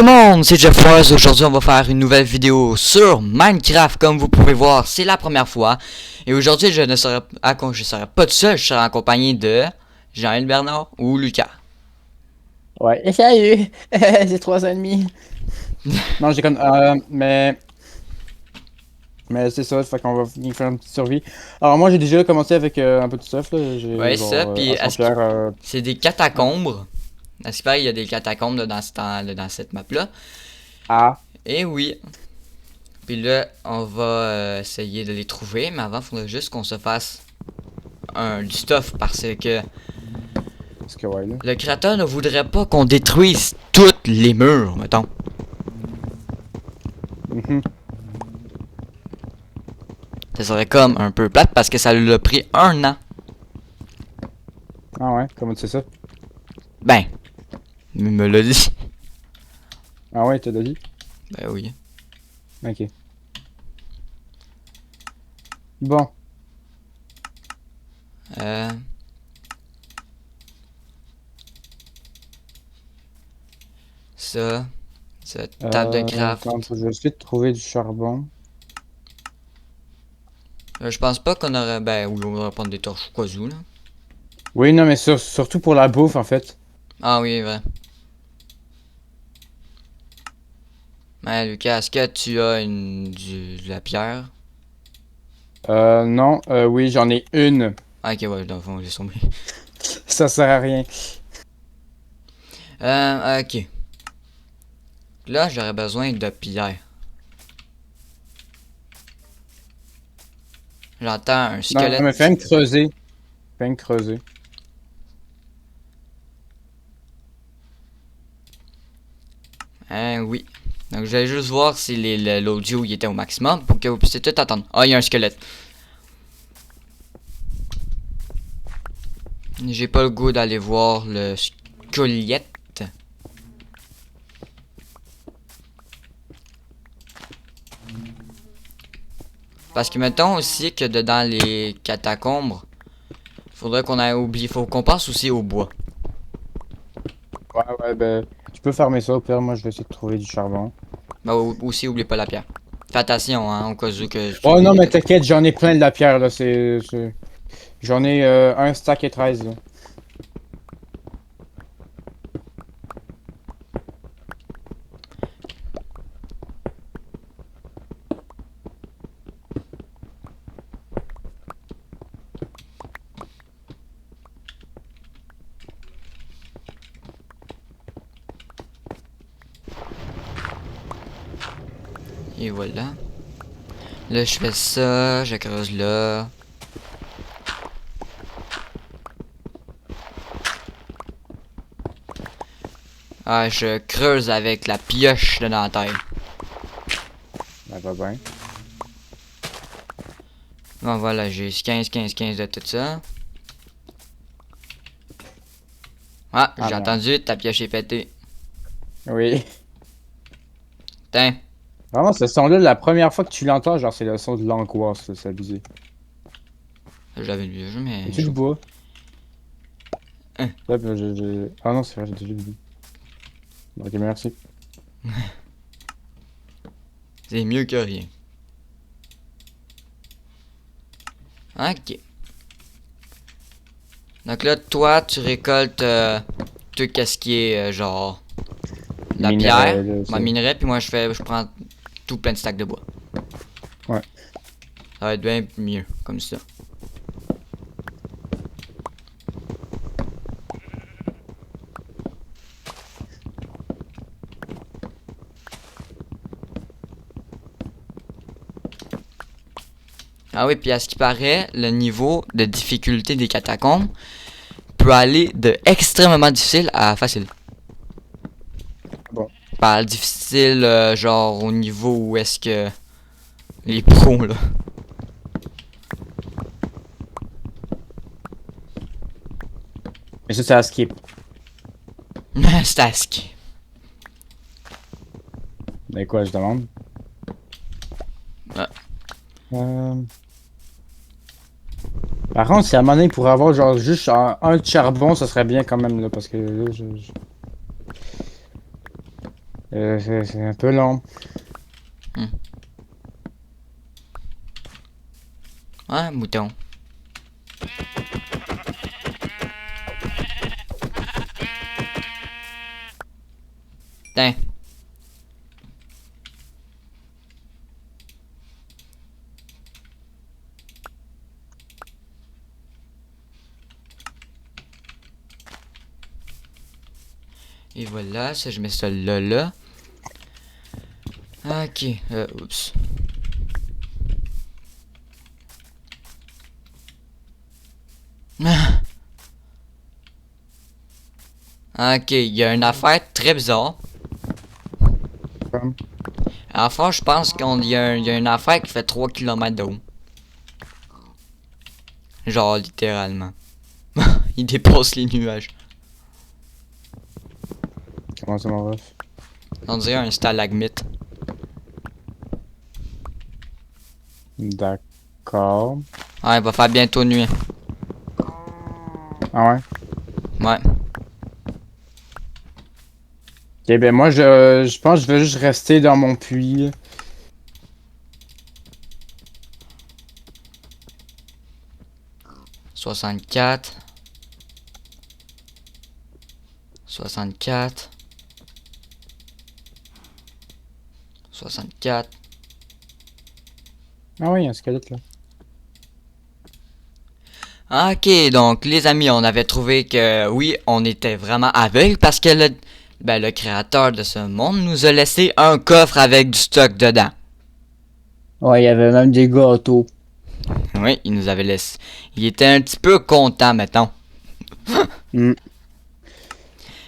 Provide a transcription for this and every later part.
tout le monde, c'est Jeff Wars. Aujourd'hui, on va faire une nouvelle vidéo sur Minecraft. Comme vous pouvez voir, c'est la première fois. Et aujourd'hui, je ne serai pas tout seul. Je serai accompagné de Jean-Yves Bernard ou Lucas. Ouais, et salut! C'est 3 ans et demi. Non, j'ai comme. Mais c'est ça, fait qu'on va faire une petite survie. Alors, moi, j'ai déjà commencé avec un peu de stuff, là. J'ai Ouais, ça. Puis, c'est des catacombes. À ce qu'il paraît, il y a des catacombes là, dans cette map-là. Ah. Et oui. Puis là, on va essayer de les trouver. Mais avant, il faudrait juste qu'on se fasse du stuff parce que Parce que, ouais, là. le créateur ne voudrait pas qu'on détruise toutes les murs, mettons. Mhm. Ça serait comme un peu plate parce que ça lui a pris 1 an. Ah ouais, comment tu sais ça? Ben, il me l'a dit. Ah ouais, t'as dit? Ben oui. Ok. Bon. Ça. Cette table de craft. Attends, je vais essayer de trouver du charbon. Je pense pas qu'on aurait. Ben oui, on va prendre des torches au cas où, là. Oui, non, mais surtout pour la bouffe, en fait. Ah oui, vrai. Ben Lucas, est-ce que tu as de la pierre? Non, oui, j'en ai une. Ah, ok, ouais, dans le fond, j'ai tombé. Ça sert à rien. Ok. Là, j'aurais besoin de pierre. J'entends un squelette. Non, mais fais me creuser. Fais me creuser. Hein, oui. Donc, je vais juste voir si l'audio il était au maximum pour que vous puissiez tout attendre. Ah, il y a un squelette. J'ai pas le goût d'aller voir le squelette. Parce que mettons aussi que dans les catacombes, faudrait qu'on ait oublié. Faut qu'on passe aussi au bois. Ouais, ben, tu peux farmer ça, au pire, moi je vais essayer de trouver du charbon. Mais aussi, oublie pas la pierre. Fais attention, hein, au cas où que tu Oh oublies non, les mais catacombes. t'inquiète, j'en ai plein de la pierre, là, J'en ai un stack et 13, là. Et voilà. Là, je fais ça, je creuse là. Ah, je creuse avec la pioche de dentaire. Ben, va bien. Bon, voilà, j'ai 15, 15, 15 de tout ça. Ah, j'ai merde. entendu, ta pioche est pétée. Oui. Tiens. Vraiment, ce son-là, la première fois que tu l'entends, genre, c'est le son de l'angoisse, là, c'est abusé. J'avais lu le jeu, mais. Et tu le bois? Hein. Ouais, ben, Ah non, c'est vrai, j'ai déjà vu. Ok, merci. C'est mieux que rien. Ok. Donc là, toi, tu récoltes tout ce qui est genre la Minerai, pierre, là, ma minerai, puis moi je prends tout plein de stacks de bois. Ouais. Ça va être bien mieux comme ça. Ah oui, puis à ce qui paraît, le niveau de difficulté des catacombes peut aller de extrêmement difficile à facile. Bon. Par difficile, genre au niveau où est-ce que les pros là. Mais ça, c'est à skip. C'est à ski. Mais quoi, je demande? Ah. Par contre, si à un moment donné, il pourrait avoir genre juste un de charbon, ça serait bien quand même, là, parce que là, C'est un peu long. Ah, mouton. Tiens. Et voilà, ça, je mets ça là. Ok, oups. Ok, il y a une affaire très bizarre. Comme. Enfin, je pense il y a une affaire qui fait 3 km de haut. Genre, littéralement. Il dépasse les nuages. Comment ça, mon ref? On dirait un stalagmite. D'accord. Ouais, il va faire bientôt nuit. Ah ouais? Ouais. Ok, ben moi, je pense que je vais juste rester dans mon puits, là. 64. 64. 64. Ah ouais, il y a un squelette, là. Ok, donc les amis, on avait trouvé que oui, on était vraiment aveugles parce que le créateur de ce monde nous a laissé un coffre avec du stock dedans. Ouais, il y avait même des gâteaux. Oui, il nous avait laissé. Il était un petit peu content, mettons. Hmm.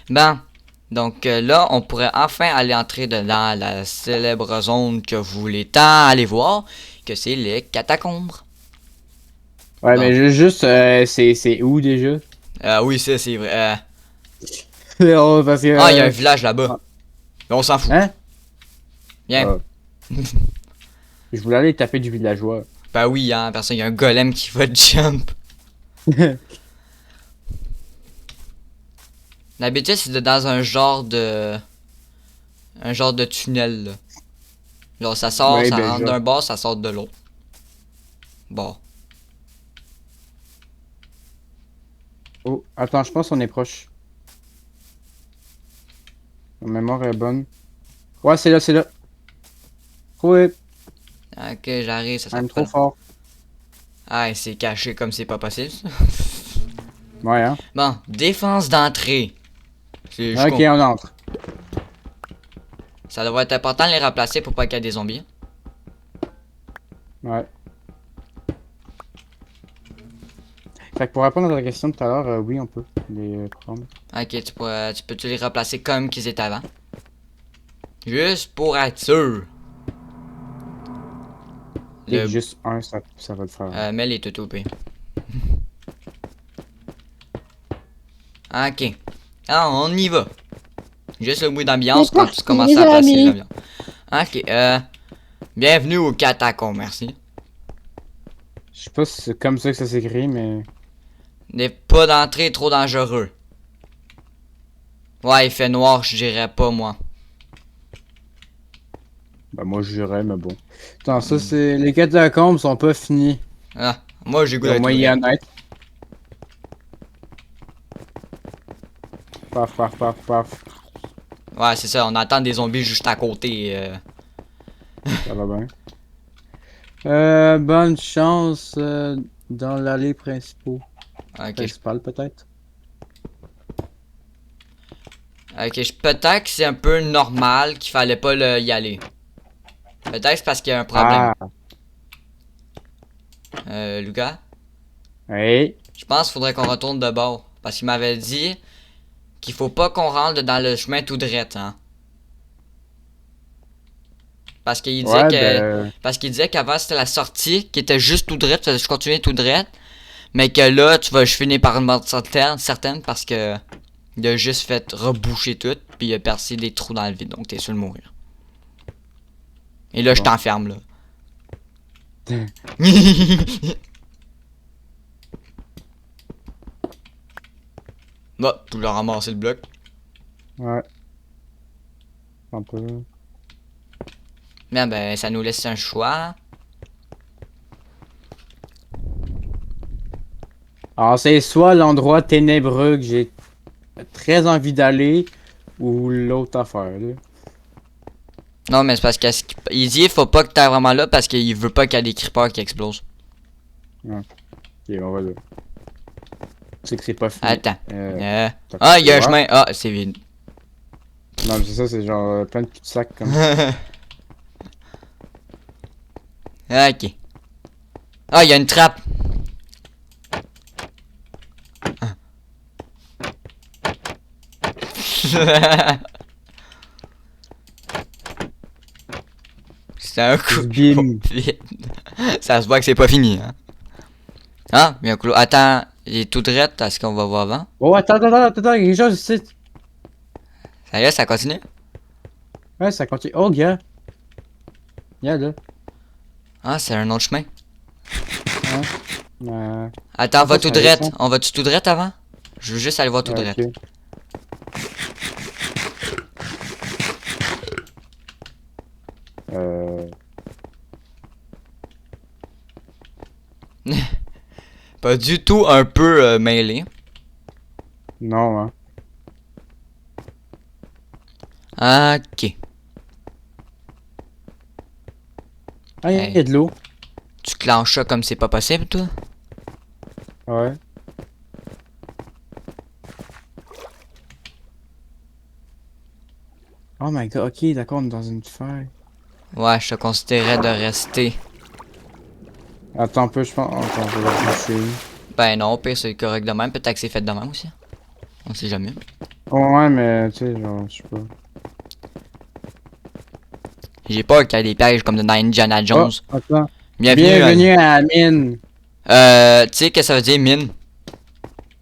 Ben, donc là, on pourrait enfin aller entrer dans la célèbre zone que vous voulez tant aller voir, que c'est les catacombes. Ouais, Bon, mais juste, c'est où déjà? oui, ça c'est vrai. Oh, parce que. Ah, il y a un village là-bas. Ah, Mais on s'en fout. hein? Viens. Ah, je voulais aller taper du villageois. Ben oui, hein, personne, il y a un golem qui va jump. D'habitude, c'est dans un genre de tunnel, là. Genre, ça sort, Ouais, ça ben, rentre genre. d'un bord, ça sort de l'autre. Bon. Oh, attends, je pense qu'on est proche. Ma mémoire est bonne. Ouais, c'est là, c'est là. Ouais, Ok, j'arrive, ça sera I'm pas trop long. fort. Ah, c'est caché comme c'est pas possible, ça. Ouais, hein. Bon, défense d'entrée. Je Ok, comprends. on entre. Ça devrait être important de les remplacer pour pas qu'il y ait des zombies. Ouais. Fait que pour répondre à ta question de tout à l'heure, oui, on peut les prendre. Ok, tu peux-tu les remplacer comme qu'ils étaient avant? Juste pour être sûr. Et Le, juste un, ça va le faire. mets les tout au pire. Ok. Ah, on y va. Juste le bruit C'est d'ambiance quand tu parti, commences les à placer amis! l'avion. Ok, bienvenue au catacombe, merci. Je sais pas si c'est comme ça que ça s'écrit, mais. N'est pas d'entrée trop dangereux. Ouais, il fait noir, je dirais pas, moi. Bah, moi, je dirais, mais bon. Attends, ça, c'est. Les catacombes sont pas finis. Ah, moi j'ai goût Au d'être ouvert. Moyen Âge. Paf, paf, paf, paf. Ouais, c'est ça, on attend des zombies juste à côté. Ça va bien. Bonne chance dans l'allée Ok, principale, peut-être. peut-être que c'est un peu normal qu'il fallait pas y aller. Peut-être que c'est parce qu'il y a un problème. Ah, Lucas, oui. je pense qu'il faudrait qu'on retourne de bord. Parce qu'il m'avait dit qu'il faut pas qu'on rentre dans le chemin tout droit, hein. Parce qu'il disait Ouais, que. ben. Parce qu'il disait qu'avant c'était la sortie qui était juste tout droit, je continuais tout droit. Mais que là, je finis par une mort certaine parce que il a juste fait reboucher tout, puis il a percé des trous dans le vide, donc t'es sûr de mourir. Et là, je Bon. t'enferme là. Bah, tu l'as ramassé le bloc. Ouais. Un peu. Bien, ben, ça nous laisse un choix. Alors, c'est soit l'endroit ténébreux que j'ai très envie d'aller, ou l'autre affaire, là. Non, mais c'est parce qu'il dit faut pas que t'ailles vraiment là parce qu'il veut pas qu'il y ait des creepers qui explosent. Ok, on va là. C'est que c'est pas fini. Attends. T'as Ah, il y a un quoi? chemin. Ah, c'est vide. Non, mais c'est ça, c'est genre plein de petits sacs comme. Ok. Ah, il y a une trappe. C'est un coup Bim. vite. Ça se voit que c'est pas fini, hein. Ah, bien cool. Attends, il est tout droit à ce qu'on va voir avant. Oh, attends, quelque chose ici. Ça y est, ça continue? Ouais, ça continue. Oh, gars. Regarde là. Ah, c'est un autre chemin. Euh, Attends, on va ça, tout c'est un droit. dessin. On va-tu tout droit avant? Je veux juste aller voir tout droit. Ok. Euh, Pas du tout un peu mêlé. non, hein. Ok. Ah, il y Hey. a de l'eau. Tu clenches ça comme c'est pas possible, toi? Ouais. Oh my god, ok, d'accord, on est dans une faille. Ouais, je te considérais de rester. Attends un peu, je pense. Attends, je vais réfléchir. Ben non, au pire, c'est correct de même. Peut-être que c'est fait de même aussi. On sait jamais. Oh, ouais, mais tu sais, genre, je sais pas. J'ai peur qu'il y ait des pièges comme dans Indiana Oh, Jones. attends. Bienvenue. Bienvenue à la mine. Tu sais que ça veut dire mine?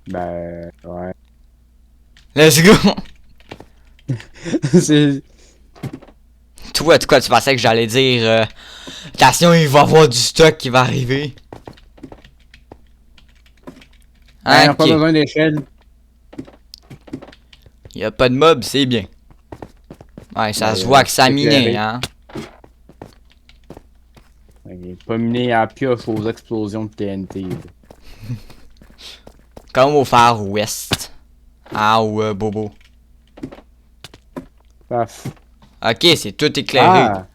Ben, ouais. Let's go! C'est. Toi, tu pensais que j'allais dire attention, il va y avoir du stock qui va arriver. Ben, on a pas Ok. besoin d'échelle. Y a pas de mob, c'est bien. Ouais, ça Ben, se voit que ça a c'est miné, éclairé. hein. Il est pas miné à la pioche aux explosions de TNT. Là. Comme au Far West. Ah, ou Bobo. Paf. Ok, c'est tout éclairé. Ah!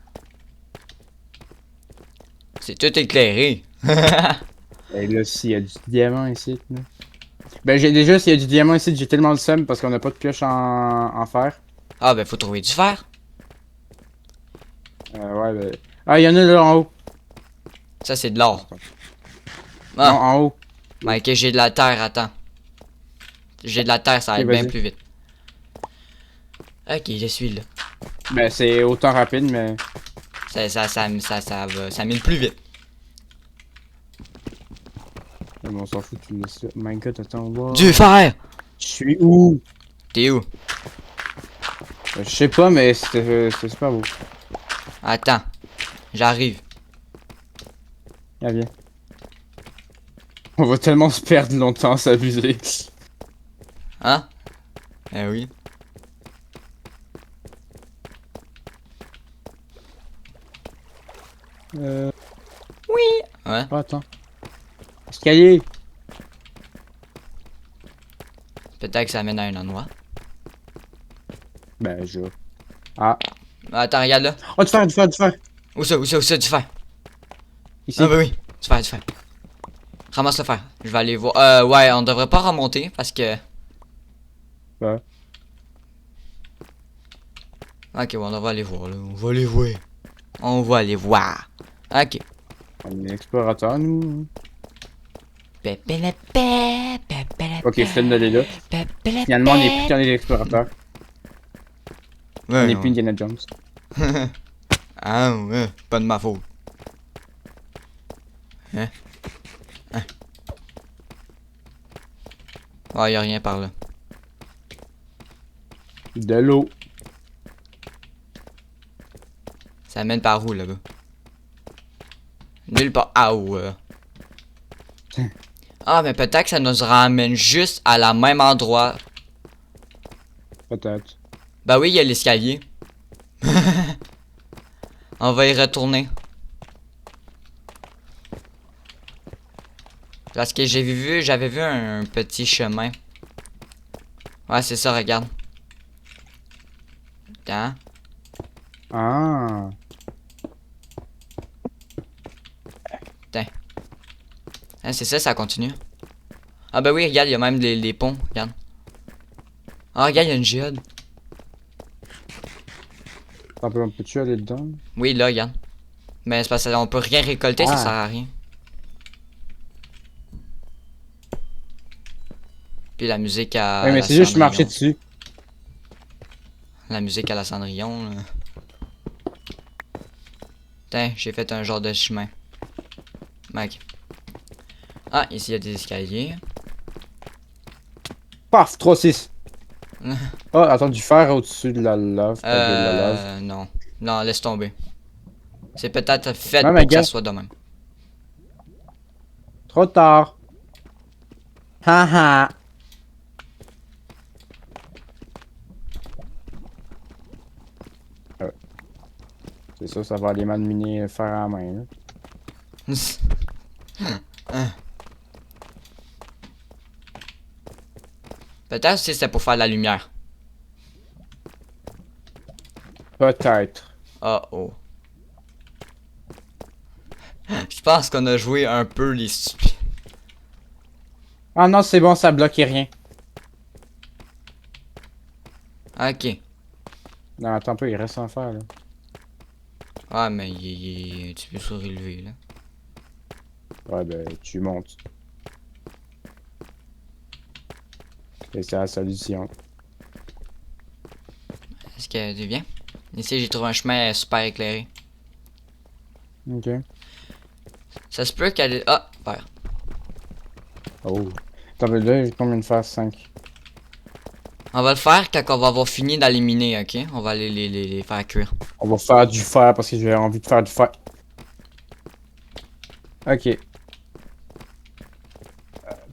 C'est tout éclairé. Et là, s'il y a du diamant ici. Là. Ben, j'ai déjà, s'il y a du diamant ici, j'ai tellement le seum parce qu'on a pas de pioche en fer. Ah, ben faut trouver du fer. Ouais, ben. Ah, il y en a là en haut. Ça, c'est de l'or. Non, Ah, en haut. ben, ok, j'ai de la terre, attends. J'ai de la terre, ça va Ok, être bien vas-y. plus vite. Ok, je suis là. Ben, c'est autant rapide, mais. Ça mine plus vite. Mais bon, on s'en fout, tu me laisses là. My god, attends, wow. Du fer! Je suis où? T'es où? Je sais pas, mais c'était super beau. Attends. J'arrive. Ah, viens. On va tellement se perdre longtemps, s'abuser. Hein? Eh oui. Oui! Ouais. Ah, attends. Escalier! Peut-être que ça mène à un endroit. Ben, je. Ah. Attends, regarde là. Oh, du fer! Où ça, du fer? Ici. Ah, bah oui. Du fer. Ramasse le fer. Je vais aller voir. Ouais, on devrait pas remonter parce que. Ouais. Ok, bon, on va aller voir là. On va aller voir. On va aller voir. Ok. On est explorateur, nous. Ok, Ok, flemme d'aller là. Finalement, on est plus qu'un des explorateurs. On est plus Indiana Jones. Ah ouais, pas de ma faute. Hein? Ouais, y'a rien par là. De l'eau. Ça mène par où là-bas? Nulle part. Ah ouais. Ah, mais peut-être que ça nous ramène juste à la même endroit. Peut-être. Bah oui, il y a l'escalier. On va y retourner. Parce que j'avais vu un petit chemin. Ouais, c'est ça, regarde. Attends. Ah. Ah, c'est ça, ça continue. Ah bah oui, regarde, il y a même des ponts, regarde. Ah, regarde, il y a une géode. On peut-tu aller dedans? Oui, là, regarde. Mais c'est parce qu'on peut rien récolter, ça Ah. sert à rien. Puis la musique Oui, à mais la c'est juste je marchais Cendrillon. dessus. La musique à la Cendrillon, là. Putain, j'ai fait un genre de chemin. Mec. Ah, ici il y a des escaliers. Paf, 3-6. Oh, attends, du fer au-dessus de la lave, pas de la lave. Non. Non, laisse tomber. C'est peut-être fait Non, mais pour que ça gars, soit de même. trop tard. Haha. C'est ça, ça va aller mal miner fer à la main. Là. Peut-être aussi c'était pour faire la lumière. Peut-être. Oh oh. Je pense qu'on a joué un peu les stupides. Ah non, c'est bon, ça bloquait rien. Ok. Non, attends un peu, il reste un fer là. Ah, mais il est un petit peu surélevé là. Ouais, ben, tu montes. Et c'est la solution. Est-ce que tu viens? Ici, j'ai trouvé un chemin super éclairé. Ok. Ça se peut qu'elle. Ah, vert. Oh. Attends, ben là, j'ai combien de fer? 5. On va le faire quand on va avoir fini d'éliminer, ok? On va aller les faire cuire. On va faire du fer parce que j'ai envie de faire du fer. Ok.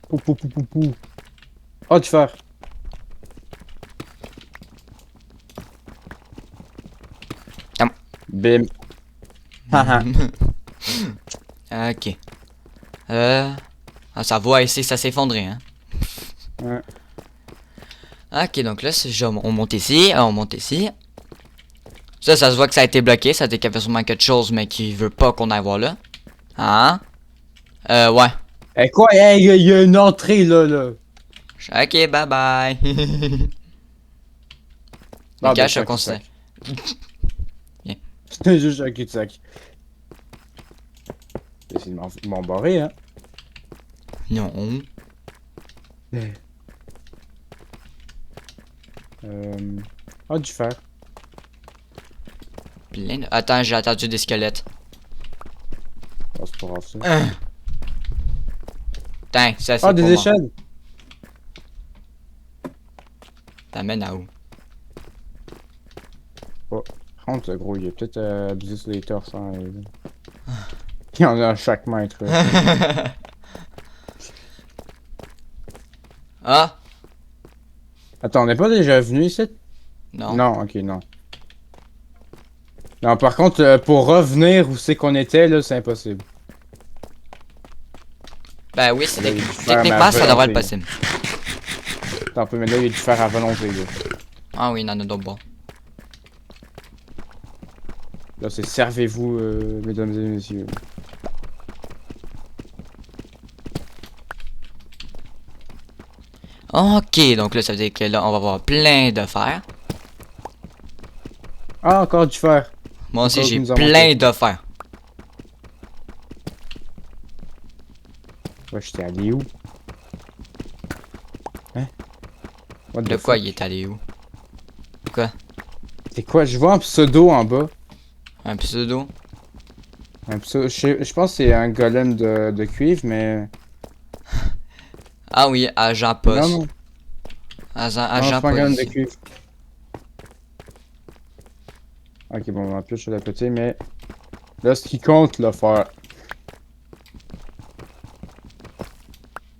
Pou pou pou pou pou. Oh, du fer. Tam. Bim. Haha. Ok. Ah, ça va ici, ça s'est effondré, hein? Ouais. Ok, donc là, on monte ici, on monte ici. Ça se voit que ça a été bloqué, ça a été qu'il y avait sûrement quelque chose, mais qui veut pas qu'on aille voir là. Hein? Ouais. Eh quoi? Hey, y a une entrée là. Ok, bye bye. Ah, Les ben, caches, je conseille. C'est juste un cul-de-sac. C'est de m'embarrer, hein. Non. Ah, du fer. Plein de... Attends, j'ai attendu des squelettes. Oh, c'est pas grave ça. Putain, ça c'est Ah, des pour moi. échelles! T'amènes à où? Par contre, gros, il a peut-être abusé sur les torses. Hein, il y en a à chaque mètre. Ah? Attends, on n'est pas déjà venu ici? Non. Non, ok, non. Non, par contre, pour revenir où c'est qu'on était, là, c'est impossible. Ben oui, c'est Là, il y a du fer, techniquement, mais à ça devrait être volonté. possible. Attends un peu, mais là, il y a du fer à volonté, là. Ah oui, il y en a d'autres bords. Là, c'est servez-vous, mesdames et messieurs. Ok, donc là, ça veut dire que là, on va avoir plein de fer. Ah, encore du fer. Moi aussi, Encore j'ai nous en plein manquait. de fer. Ouais, j'étais allé où? Hein? What De the quoi fuck? il est allé où? Quoi? C'est quoi? Je vois un pseudo en bas. Un pseudo? Un pseudo, je pense que c'est un golem de cuivre, mais... Ah oui, agent Non, poste. non. Agent, Non, agent c'est pas un golem de policier. cuivre. Ok, bon, on va plus sur la petite, mais... Là, ce qui compte, là, faire...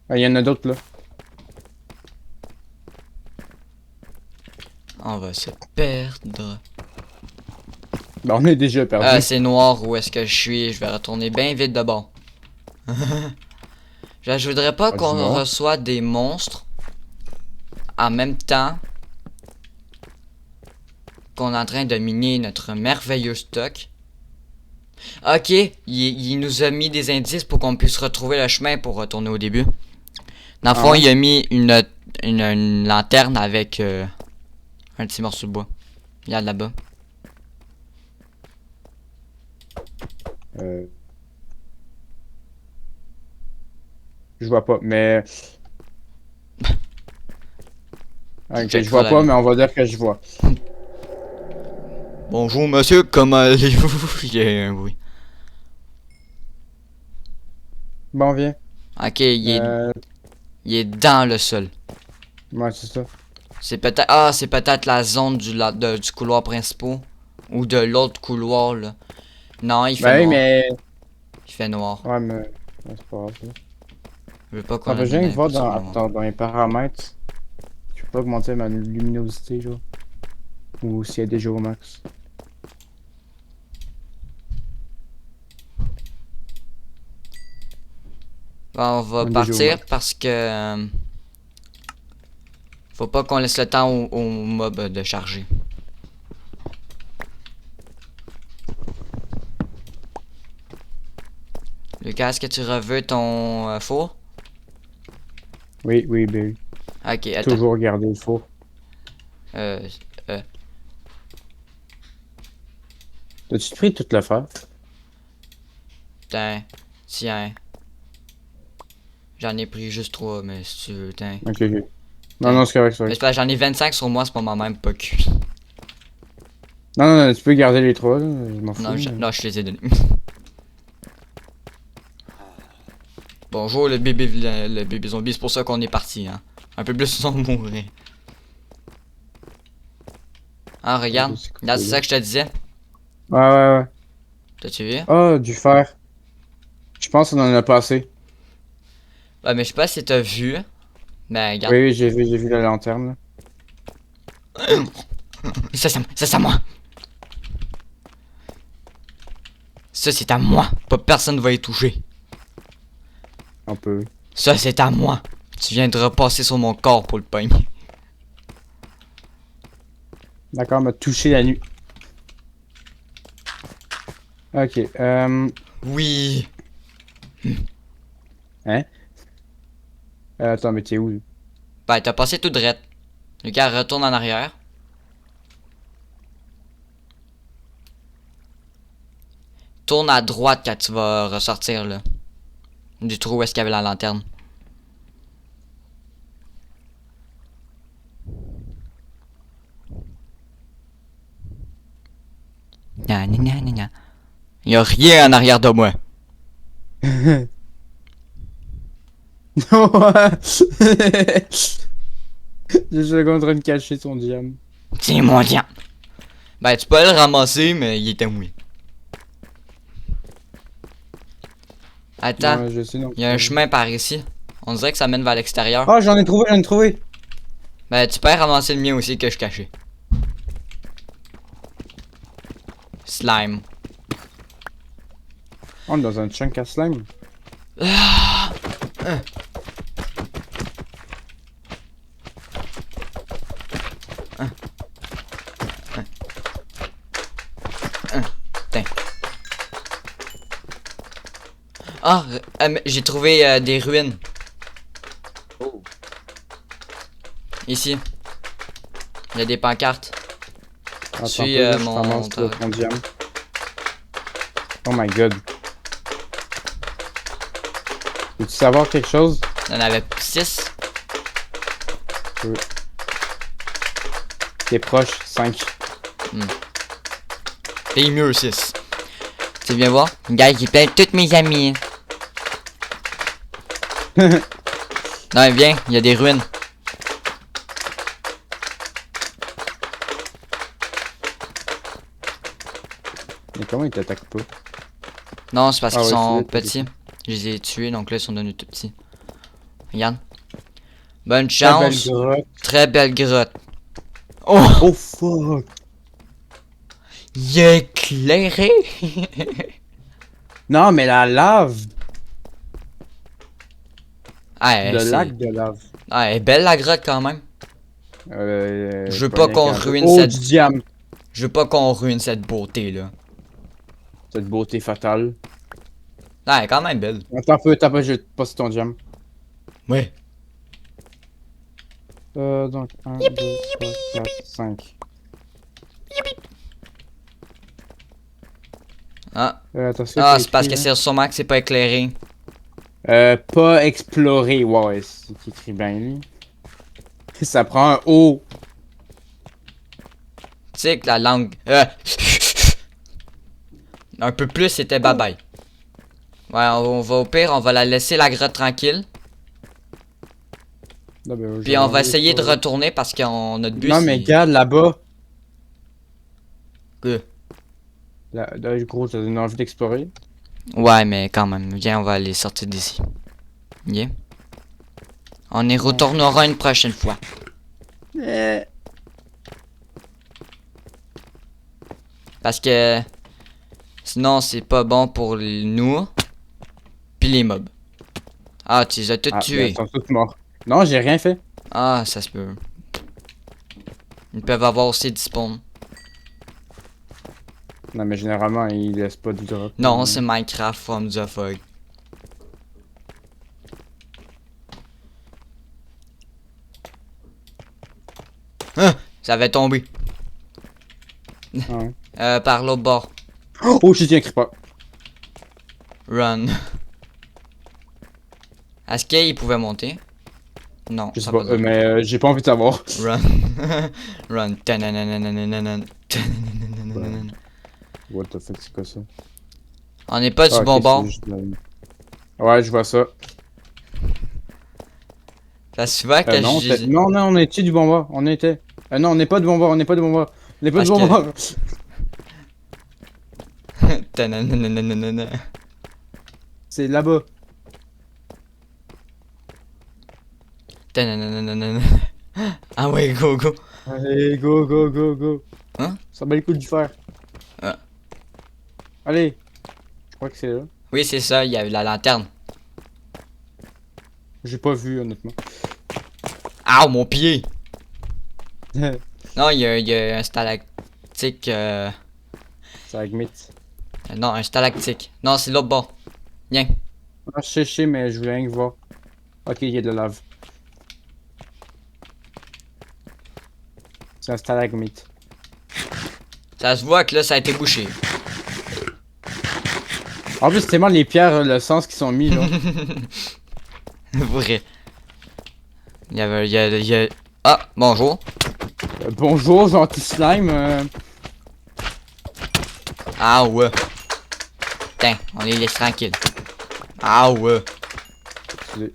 Ah, il y en a d'autres, là. On va se perdre. Ben, on est déjà perdu. C'est noir où est-ce que je suis. Je vais retourner bien vite de bord. Je voudrais pas Ah, qu'on dis-moi. reçoive des monstres en même temps qu'on est en train de miner notre merveilleux stock. Ok, il nous a mis des indices pour qu'on puisse retrouver le chemin pour retourner au début. Dans le Ah fond, ouais? il a mis une lanterne avec un petit morceau de bois. Regarde là-bas. Euh... Je vois pas, mais... Ok, Check je vois la pas, nuit. mais on va dire que je vois. Bonjour monsieur, comment allez-vous? Oui. Bon, viens. Ok, Euh... il est dans le sol. Ouais, c'est ça. C'est peut-être la zone du couloir principal. Ou de l'autre couloir, là. Non, il fait Ben oui, noir. mais... Il fait noir. Ouais, mais... ouais, c'est pas grave, ça. Je veux pas qu'on Attends, ait je viens de voir l'impression dans... qu'on va. Attends, dans les paramètres. Je peux pas augmenter ma luminosité, genre. Ou s'il y a déjà au max. Bon, on va On est déjà au partir max. parce que... faut pas qu'on laisse le temps au mob de charger. Lucas, est-ce que tu reveux ton four? Oui, oui, ben oui. Ok, attends. Toujours garder le four. Euh, euh, As-tu pris toute l'affaire? tiens. J'en ai pris juste 3, mais si tu veux, tiens. Ok, ok. Non, Tiens. non, c'est correct, c'est Mais correct. c'est parce que j'en ai 25 sur moi à ce moment même, pas cuit. Non, non, non, tu peux garder les trois, là. Je m'en fous. Non, mais- non, je les ai donnés. Bonjour le bébé zombie, c'est pour ça qu'on est parti, hein. Un peu plus sans mourir. Ah, regarde. C'est cool, Là, c'est ça que je te disais. Ouais, ouais, ouais. T'as-tu vu? Ah, du fer. Je pense qu'on en a pas assez. Ouais, mais je sais pas si t'as vu. Ben, regarde. Oui, oui, j'ai vu la lanterne, là. Ça, c'est à moi. Ça, c'est à moi. Pas personne va y toucher. On peut. Ça, c'est à moi. Tu viens de repasser sur mon corps pour le pogner. D'accord, m'a touché la nuit. Ok, Oui. hein? Attends, mais t'es où? Ben, t'as passé tout droit. Lucas, retourne en arrière. Tourne à droite quand tu vas ressortir, là. Du trou où est-ce qu'il y avait la lanterne. Gna, gna, gna, gna, gna. Y a rien en arrière de moi. Non! Je suis en train de cacher son diam. C'est mon diable. Ben, tu peux le ramasser, mais il était mouillé. Attends, Ouais, je sais, non. il y a un chemin par ici. On dirait que ça mène vers l'extérieur. Ah, j'en ai trouvé! Ben, tu peux ramasser le mien aussi que je cachais. Slime. On est dans un chunk à slime. Tiens. Ah, j'ai trouvé des ruines. Oh. Ici. Il y a des pancartes. Attends, Suis, je mon ramasse travail. ton diam. Oh my god. Veux-tu savoir quelque chose? Il y en avait 6. T'es proche, 5. Et mieux 6. Tu viens voir? Regarde, j'ai plein de tous mes amis. Non, viens, il y a des ruines. Mais comment ils t'attaquent pas? Non, c'est parce Ah qu'ils ouais, sont c'est vrai, petits. Je les ai tués, donc là, ils sont devenus tout petits. Regarde. Bonne Très belle chance. grotte. Très belle grotte. Oh! Oh fuck! Y'a éclairé? Non, mais la lave. Ah, Le c'est- lac de lave. ah, elle est belle la grotte quand même. Je veux pas rien qu'on qu'un peu. ruine Oh, cette... du diamant. Je veux pas qu'on ruine cette beauté là. Cette beauté fatale. Ah, elle est quand même belle. T'as pas, je vais te passer ton diamant. Ouais. Donc, 1, 2, 3, 4, 5. Ah, Attends, ah c'est parce que c'est sûrement que c'est pas éclairé. Pas explorer. Ouais, c'est écrit bien, lui. Ça prend un O. Tu sais que la langue... Un peu plus, c'était bye bye. Ouais, on va au pire, on va la laisser la grotte tranquille. Non, ben, Puis on va essayer de retourner parce que notre but Non, mais regarde là-bas. Que- Là, gros, t'as une envie d'explorer. Ouais, mais quand même, viens, on va aller sortir d'ici. Yeah. On y retournera une prochaine fois. Parce que... Sinon, c'est pas bon pour nous. Puis les mobs. Ah, tu les as tous Ben, tués. ils sont tous morts. Non, j'ai rien fait. Ah, ça se peut. Ils peuvent avoir aussi du spawn. Non, mais généralement, ils laissent pas du drop. Non, c'est Minecraft from the fog. Ah, ça avait tombé. Ah ouais. Par l'autre bord. Oh, je tiens, pas. Run. Est-ce qu'il pouvait monter? Non, Je sais ça pas, va pas. mais j'ai pas envie de savoir. Run. Run. Tananananananan. Tananananananan. What the fuck, c'est quoi ça? On n'est pas du Ah, bon ok, bord. c'est juste Ouais, je vois ça. Ça se voit que Non, je... non, non, on était du bon bord. On était. Non, on n'est pas du bon bord, on n'est pas du bon bord. On n'est pas du Parce bon que- bord. Tanananananana. C'est là-bas. Tananananana. Ah ouais, go, go. Allez, go, go, go, go. Hein? Ça bat le coup de faire. Ah. Allez. Je crois que c'est là. Oui, c'est ça, il y a eu la lanterne. J'ai pas vu, honnêtement. Ah, mon pied! Non, il y a un stalactique. Ça agmite. Non, un stalactique. Non, c'est l'autre bord. Viens. Non, je sais, mais je voulais rien que voir. Ok, il y a de la lave. C'est un stalagmite. Ça se voit que là, ça a été bouché. En plus, c'est tellement les pierres, le sens qu'ils sont mis, là. Vrai. Il y avait. Il y a... Ah, bonjour. Bonjour, gentil slime. Ah ouais. Tiens, on les laisse tranquilles. Ah ouais. Excusez.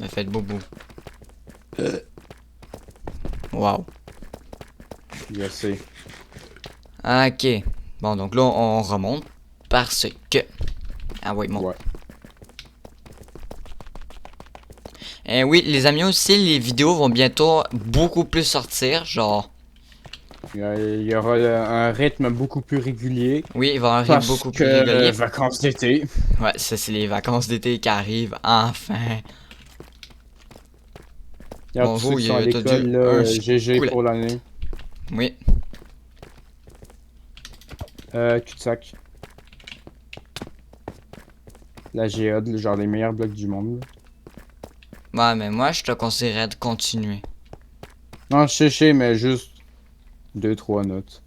Me fait boubou. Wow. Je sais. Ok. Bon, donc là, on remonte. Parce que... Ah oui, monte. Ouais. Oui, les amis aussi, les vidéos vont bientôt beaucoup plus sortir. Genre... Il y aura un rythme beaucoup plus régulier. Oui, il va y avoir un Parce rythme beaucoup que plus régulier. vacances d'été. Ouais, ça, c'est les vacances d'été qui arrivent. Enfin. Il y a tous Bonjour, ceux qui sont à t'as l'école, dû là, un GG coulet. pour l'année. Oui. Cul-de-sac. La géode, genre les meilleurs blocs du monde. Ouais, mais moi, je te conseillerais de continuer. Non, je sais, mais juste 2-3 notes.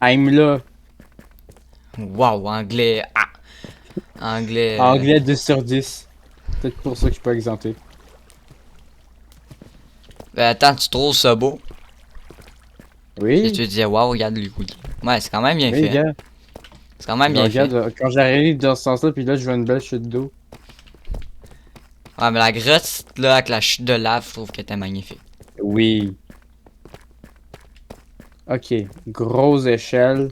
I'm là. Wow, anglais. Ah! Anglais. Anglais 2 sur 10. Peut-être pour ça que je suis pas exempté. Ben, attends, tu trouves ça beau? Et Oui, tu te disais, wow, regarde lui. Ouais, c'est quand même bien oui, fait. gars. C'est quand même Je bien regarde, fait. quand j'arrive dans ce sens-là, puis là, je vois une belle chute d'eau. Ouais, mais la grotte, là, avec la chute de lave, je trouve qu'elle était magnifique. Oui. Ok, grosse échelle.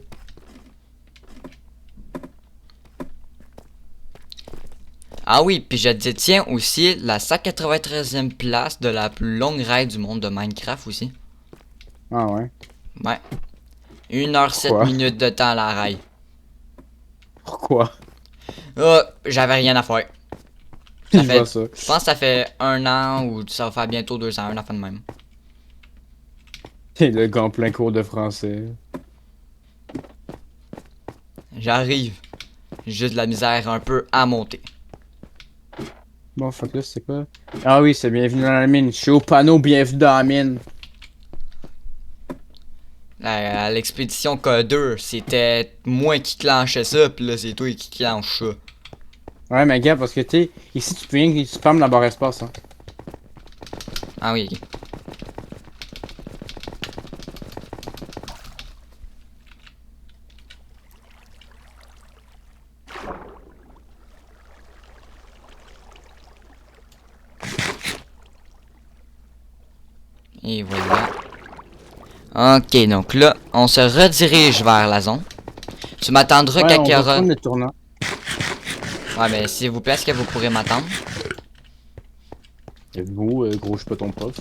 Ah oui, puis je détiens aussi la 193e place de la plus longue raid du monde de Minecraft aussi. Ah ouais. Ouais. 1h07 Pourquoi? minutes de temps à la rail. Pourquoi? J'avais rien à faire. Je Ça vois fait. ça. Je pense que ça fait 1 an ou ça va faire bientôt 2 ans, un enfant de même. C'est le gant plein cours de français. J'arrive. J'ai juste de la misère un peu à monter. Bon, fuck là, c'est quoi? Ah oui, c'est bienvenue dans la mine. Je suis au panneau, bienvenue dans la mine. À l'expédition K2, c'était moi qui clenchais ça, pis là c'est toi qui clenche ça. Ouais, mais gars, parce que tu sais, ici tu peux rien que spam la barre espace. Hein. Ah oui, ok. Et voilà. Ok, donc là, on se redirige vers la zone. Tu m'attendras Ouais, quand on il y va aura... prendre le tournant. Ouais, mais s'il vous plaît, est-ce que vous pourrez m'attendre? Et vous, gros, je suis pas ton prof.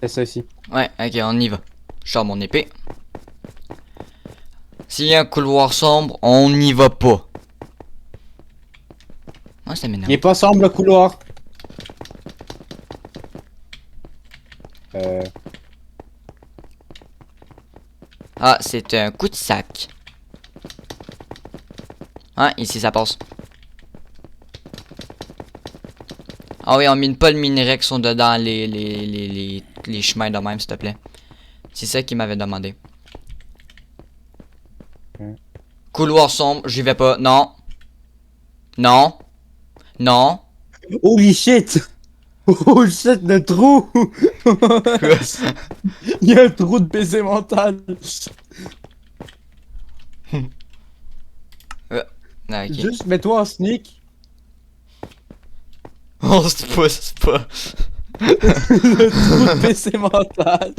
C'est ça ici. Ouais, ok, on y va. Je sors mon épée. S'il y a un couloir sombre, on n'y va pas. Ouais, ça Il m'énerve. est pas sombre le couloir. Euh, Ah, c'est un coup de sac. Ah, ici ça passe. Ah oui, on mine pas le minerai qui sont dedans les chemins de même, s'il te plaît. C'est ça qu'il m'avait demandé. Ouais. Couloir sombre, j'y vais pas. Non. Non. Non. Holy shit! Oh shit, le trou! Il y a un trou de baiser mental. Ah, ok. Juste mets-toi en sneak. On se pousse pas. Le trou de baiser mental.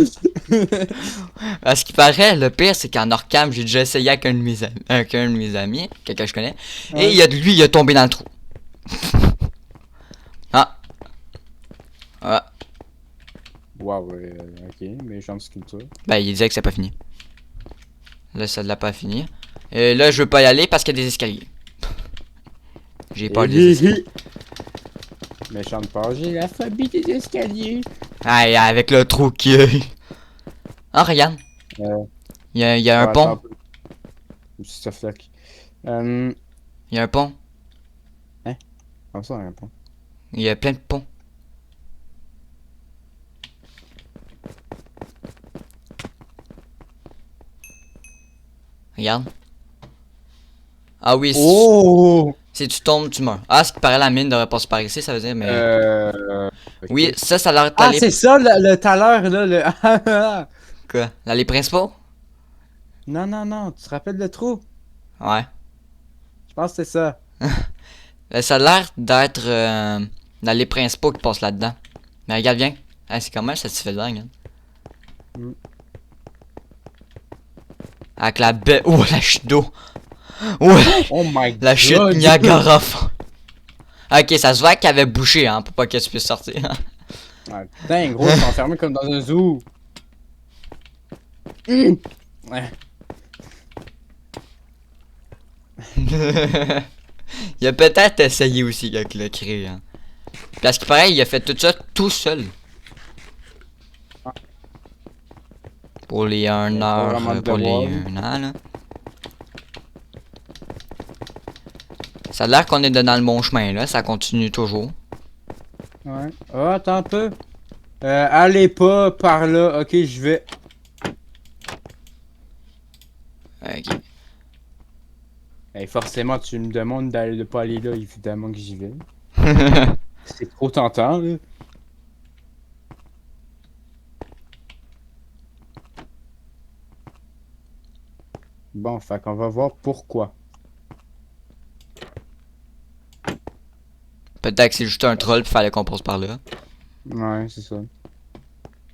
À ce qui paraît, le pire, c'est qu'en Orcam, j'ai déjà essayé avec avec un de mes amis, quelqu'un que je connais, et Ouais. il a tombé dans le trou. Ah. Ah. Wow, ok, méchante sculpture. Ben, il disait que c'est pas fini. Là, ça l'a pas fini. Et là, je veux pas y aller parce qu'il y a des escaliers. J'ai peur des escaliers. Méchante peur, j'ai la phobie des escaliers. Aïe, avec le trou qu'il y a. Ah, regarde. Euh, Il y a un pont. C'est floc. Il y a un pont. Comme ça, un pont. Il y a plein de ponts. Regarde. Ah oui, Oh! si tu tombes, tu meurs. Ah, ce qui paraît, la mine devrait passer par ici, ça veut dire, mais... Ok. Oui, ça a l'air Ah, d'aller... c'est ça, le tout à l'heure, là, le... Quoi? L'allée principaux? Non, non, non, tu te rappelles le trou? Ouais. Je pense que c'est ça. Ça a l'air d'être l'allée principaux qui passe là-dedans. Mais regarde bien. Ah, c'est quand même satisfaisant, hein. Mm. Avec la baie... Oh, la chute d'eau! Ouais! Oh my La chute god! Niagara. Ok, ça se voit qu'elle avait bouché, hein, pour pas que tu puisses sortir. Ah, putain, gros, ils sont enfermés comme dans un zoo. Ouais. Il a peut-être essayé aussi avec le cri, hein. Parce que pareil, il a fait tout ça tout seul. Pour les 1 Il y a pas heure, vraiment de pour les devoir. 1 an, là. Ça a l'air qu'on est dans le bon chemin, là. Ça continue toujours. Ouais. Oh, attends un peu. Allez pas par là. Ok, je vais. Ok. Hey, forcément, tu me demandes d'aller de pas aller là. Évidemment que j'y vais. C'est trop tentant, là. Bon, fait qu'on va voir pourquoi. Peut-être que c'est juste un troll, pis fallait qu'on passe par là. Ouais, c'est ça.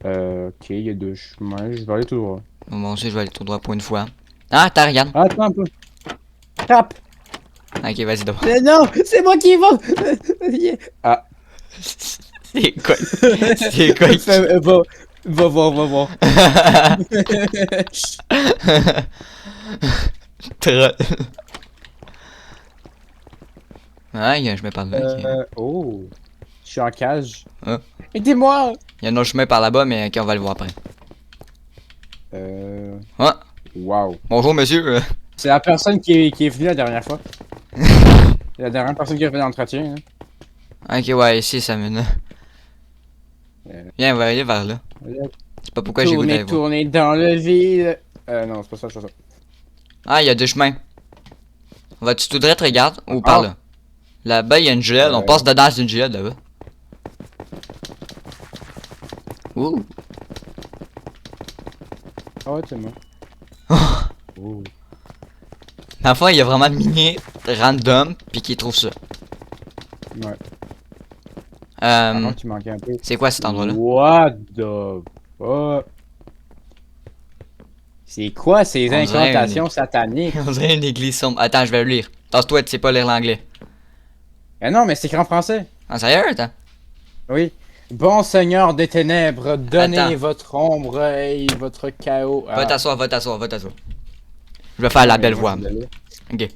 Ok, il y a deux chemins. Je vais aller tout droit. Bon, moi aussi, je vais aller tout droit pour une fois. Ah, attends, regarde. Ah, attends un peu. Cap! Ok, vas-y d'abord. Non, c'est moi qui va! Yeah. Ah. C'est quoi? C'est quoi? Va voir, va voir. Troll. Ah, il y a un chemin par là. Ok. Oh. Je suis en cage. Ah. Aidez-moi! Il y a un autre chemin par là-bas, mais ok, on va le voir après. Ah, Wow. bonjour monsieur. C'est la personne qui est venue la dernière fois. La dernière personne qui a fait l'entretien. Ok, ouais, ici, ça mène. Viens, on va aller vers là. Je sais pas pourquoi j'ai goût d'aller voir. Tourner dans le vide. Non, c'est pas ça, c'est pas ça. Ah, il y a deux chemins. Vas-tu tout droit, regarde, ou par Ah. là? Là-bas, il y a une gelée. On passe dedans d'une gelée là-bas. Ouh. Ah ouais, c'est moi. Oh. Dans le fond, il y a vraiment de minier random, puis qui trouve ça. Ouais. Par contre, il manquait un peu. C'est quoi cet endroit-là? What the fuck? C'est quoi ces On dirait incantations sataniques? On dirait une église sombre. Attends, je vais le lire. Tasse-toi, tu sais pas lire l'anglais. Eh non, mais c'est écrit en français. Ah, sérieux, attends? Oui. Bon Seigneur des ténèbres, donnez Attends. votre ombre et votre chaos. Va t'asseoir, va t'asseoir, va t'asseoir. Je vais faire la belle voix. Ok.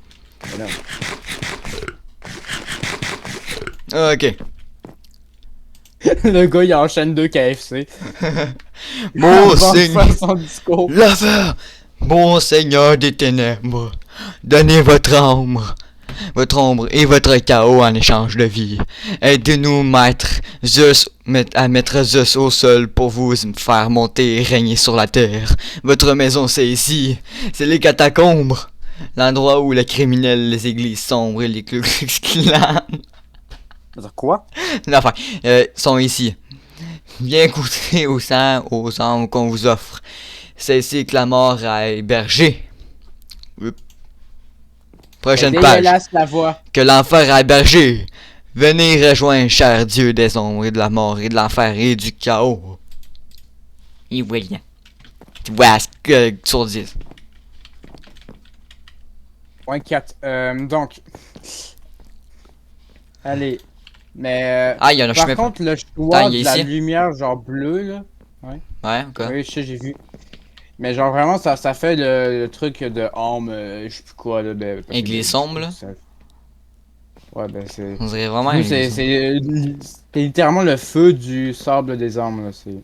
Ok. Le gars, il enchaîne deux KFC. Bon Avant de Seigneur. faire son discours. L'affaire. Bon Seigneur des ténèbres. Donnez votre ombre et votre chaos en échange de vie. Aidez-nous, maître Zeus, à mettre Zeus au sol pour vous faire monter et régner sur la terre. Votre maison, c'est ici. C'est les catacombes. L'endroit où les criminels, les églises sombres et les Ku Klux Klan Quoi? enfin, sont ici. Bien goûter au sang, aux âmes qu'on vous offre. C'est ici que la mort a hébergé. Prochaine page. Dégueulasse la voix. Que l'enfer a hébergé. Venez rejoindre, cher Dieu des ombres et de la mort et de l'enfer et du chaos. Et voilà. Tu vois, sur 10. Point 4. Donc. Allez. Mais. Ah, il y a un Par chemin. contre, le choix Attends, il est de la ici? lumière, genre bleue, là. Ouais, quoi. Oui, je sais, j'ai vu. Mais genre vraiment, ça fait le truc de âme, je sais plus quoi, là. Ben, parce que Église sombre, là. Ouais, ben c'est. On dirait vraiment Nous, une église sombre. c'est littéralement le feu du sable des âmes, là. C'est.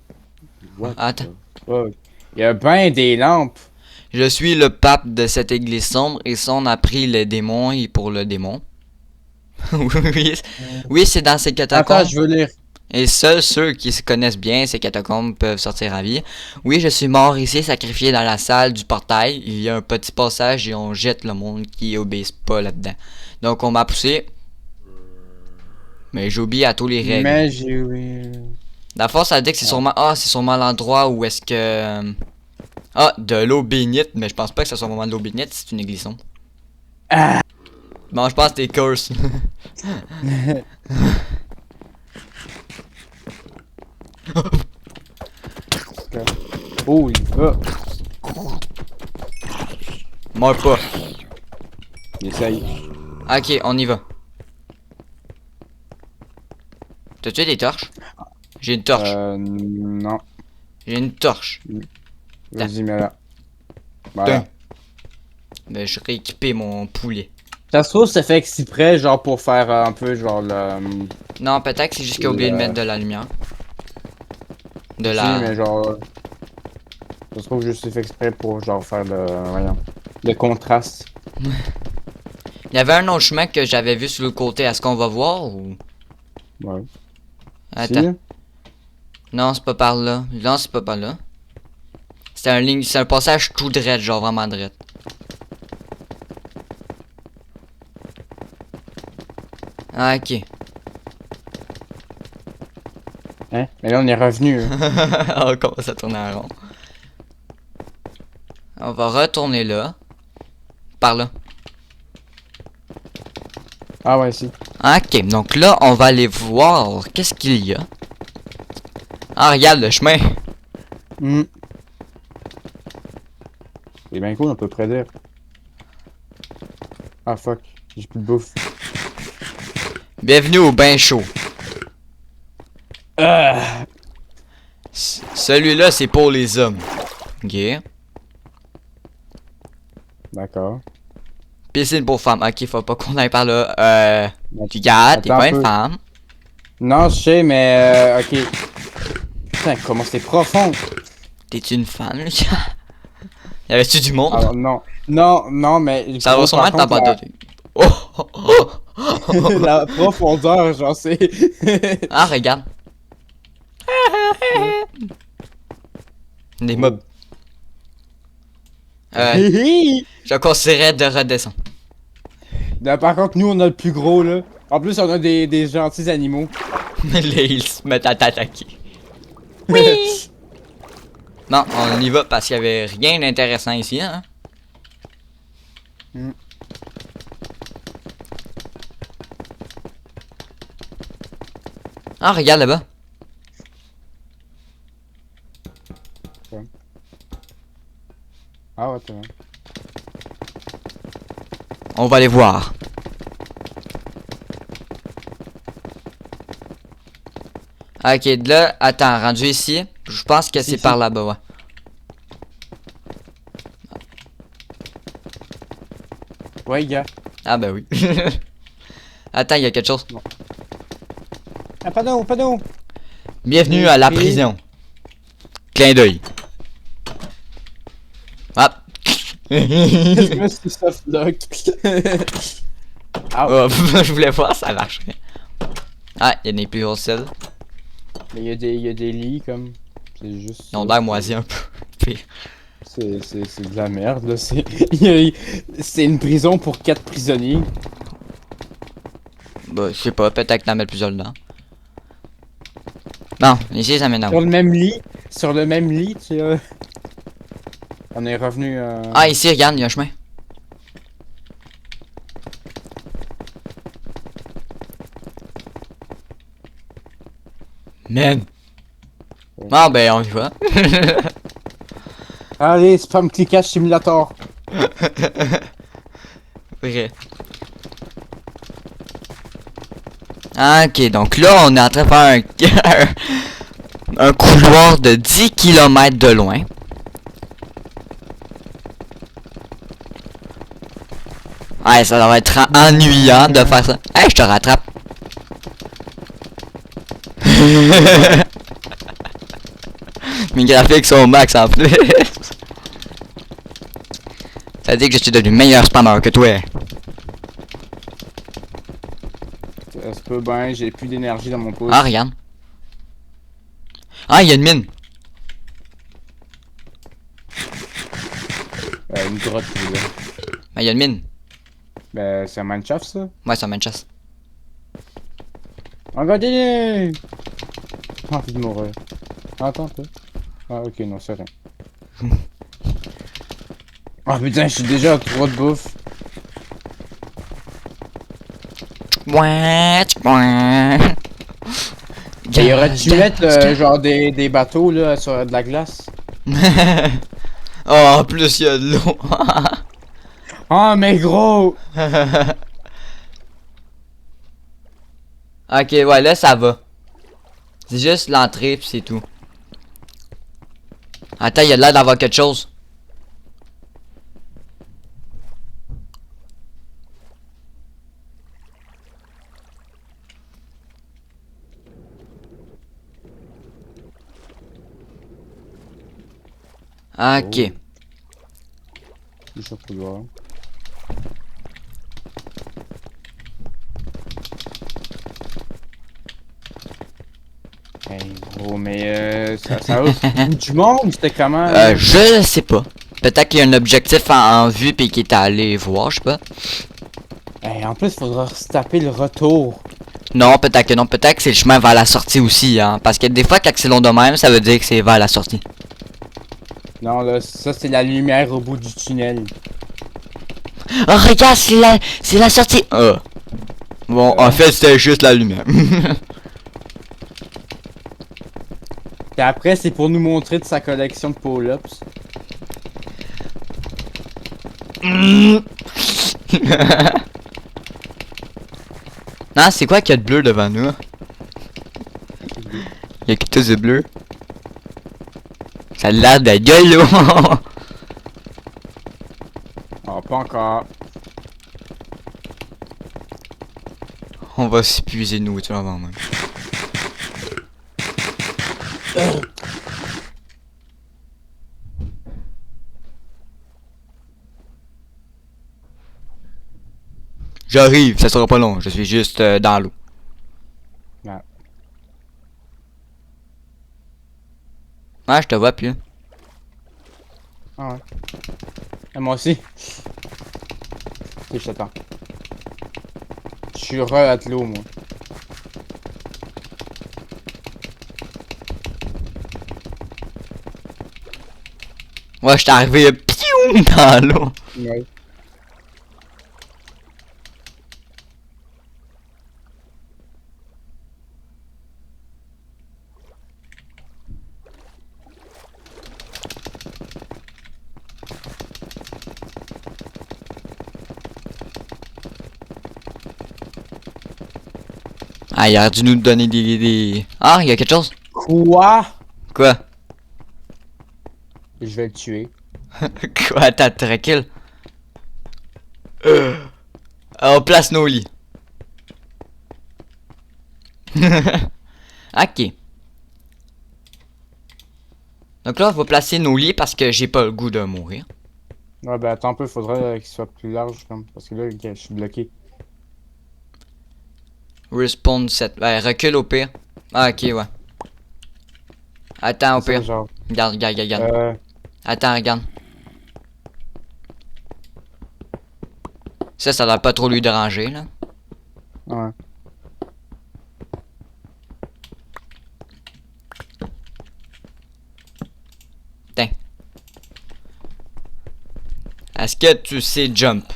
What Attends. the fuck? Il y a ben des lampes. Je suis le pape de cette église sombre et son a pris les démons et pour le démon. oui, oui, c'est dans ces catacombes. Attends, je veux lire. Et seuls ceux qui se connaissent bien ces catacombes peuvent sortir à vie. Oui, je suis mort ici, sacrifié dans la salle du portail. Il y a un petit passage et on jette le monde qui obéisse pas là-dedans. Donc on m'a poussé. Mais j'ai oublié à tous les règles. Mais j'ai oui. La force, ça dit que c'est sûrement. Ah, c'est sûrement l'endroit où est-ce que. Ah, de l'eau bénite, mais je pense pas que ce soit vraiment de l'eau bénite, c'est une église sombre. Ah. Bon, je pense que t'es curse. Oh, il va. Meurs pas. Il essaye. Ok, on y va. T'as-tu des torches? J'ai une torche. Non. J'ai une torche. Vas-y, mets là. Voilà. Ben, je vais équiper mon poulet. Ça se trouve, c'est fait exprès, genre pour faire un peu, genre le. Non, peut-être que c'est juste qu'il a oublié de mettre de la lumière. De Si, la. mais genre. Ça se trouve, juste c'est fait exprès pour, genre, faire le. Voyons. Le contraste. Il y avait un autre chemin que j'avais vu sur le côté. Est-ce qu'on va voir ou. Ouais. Attends. Si. Non, c'est pas par là. Non, c'est pas par là. C'est un ligne. C'est un passage tout droit, genre vraiment droit. Ah, ok. Hein? Mais là, on est revenu. On commence à tourner en rond. On va retourner là. Par là. Ah ouais, si. Ok, donc là, on va aller voir qu'est-ce qu'il y a. Ah, regarde le chemin. Hmm. C'est bien cool, on peut prédire. Ah fuck, j'ai plus de bouffe. Bienvenue au bain chaud. Ah! Celui-là, c'est pour les hommes. Ok. D'accord. Piscine pour femmes. Ok, faut pas qu'on aille par là. Tu Attends gardes, t'es un pas peu. une femme. Non, je sais, mais ok. Putain, comment c'est profond? T'es une femme, Lucas? Y avait-tu du monde? Alors, non. Non, non, mais. Ça va gros, sûrement par être en contre, bas de... Oh! la profondeur, genre, c'est. Ah, regarde. Des mobs. Je conseillerais de redescendre. Là, par contre, nous, on a le plus gros, là. En plus, on a des gentils animaux. Là, ils se mettent à t'attaquer. Oui! Non, on y va parce qu'il y avait rien d'intéressant ici, hein? Mm. Ah, regarde là-bas. Ah ouais, t'as. On va aller voir. Ok, de là, attends, rendu ici, je pense que c'est Ici. par là-bas, ouais. Ouais, gars. Ah ben oui. Attends, il y a quelque chose. Ah, pas d'eau, pas d'eau. Bienvenue à la prison. Clin d'œil. Ah. Je me suis softlock. Ah, Oh, je voulais voir ça marcherait. Ah, il y a des plus grosses selles. mais il y a des lits, comme. C'est juste. Ils ont ça. l'air moisis un peu. Pire. C'est de la merde, là. C'est une prison pour 4 prisonniers. Bah, je sais pas, peut-être t'en mets plusieurs dedans. Non, ici ça m'énerve. Sur le même lit, tu sais. On est revenu. Ah, ici, regarde, il y a un chemin. Man. Ah, ben, on y va. Allez, spam clickage simulator. Ok. Ah, ok, donc là, on est en train de faire un couloir de 10 km de loin. Ouais, ça va être ennuyant de faire ça. Hey, je te rattrape. Mes graphiques sont au max en plus. Ça dit que je suis devenu meilleur spammer que toi. Ça se peut bien, j'ai plus d'énergie dans mon pouce. Ah, regarde. Ah, il y a une mine. Une grotte, je veux dire. Ah, il y a une mine. Ben, c'est un Minecraft, ça? Ouais, c'est un Manchester. Regardez-les! J'ai envie de mourir. Attends un peu. Ah, ok, non, c'est rien. Ah putain, je suis déjà à 3 de bouffe. Ouais. Et y aurait-tu mettre genre des bateaux là sur de la glace? Oh, en plus, il y a de l'eau. Ah, mais gros! Ok, ouais, là, ça va. C'est juste l'entrée, pis c'est tout. Attends, il y a l'air d'avoir quelque chose. Ok. Je suis pas voir. Hey gros, mais ça a du monde, c'était comment? Je sais pas. Peut-être qu'il y a un objectif en vue pis qu'il est allé voir, je sais pas. Hey, en plus, faudra se taper le retour. Non, peut-être que non. Peut-être que c'est le chemin vers la sortie aussi, hein. Parce que des fois, quand c'est long de même, ça veut dire que c'est vers la sortie. Non, là, ça c'est la lumière au bout du tunnel. Oh, regarde, c'est la sortie. Bon, en fait, c'était juste la lumière. Puis après, c'est pour nous montrer de sa collection de pull-ups. Non, c'est quoi qu'il y a de bleu devant nous? Il y a quelque chose de bleu. Ça a l'air de gueule, là. Ah, pas encore. On va s'épuiser de nourriture avant même. J'arrive, ça sera pas long. Je suis juste dans l'eau. Ouais. Ah, je te vois plus. Ah ouais. Et moi aussi. Ok, je t'attends. Je suis à l'eau, moi. Ouais, je suis arrivé piou, dans l'eau. Ouais. Ah, il aurait dû nous donner des... Ah, il y a quelque chose. Quoi? Quoi? Je vais le tuer. Quoi? Attends, tranquille. On place nos lits. Ok. Donc là, on va placer nos lits parce que j'ai pas le goût de mourir. Ouais, ben attends un peu, faudrait qu'il soit plus large, comme. Parce que là, ok, je suis bloqué. Respawn set. Ouais, recule au pire. Ah, ok, ouais. Attends, au C'est ça, pire. genre. Regarde, regarde, regarde. Euh. Attends, regarde. Ça doit pas trop lui déranger, là. Ouais. Tiens. Est-ce que tu sais jump?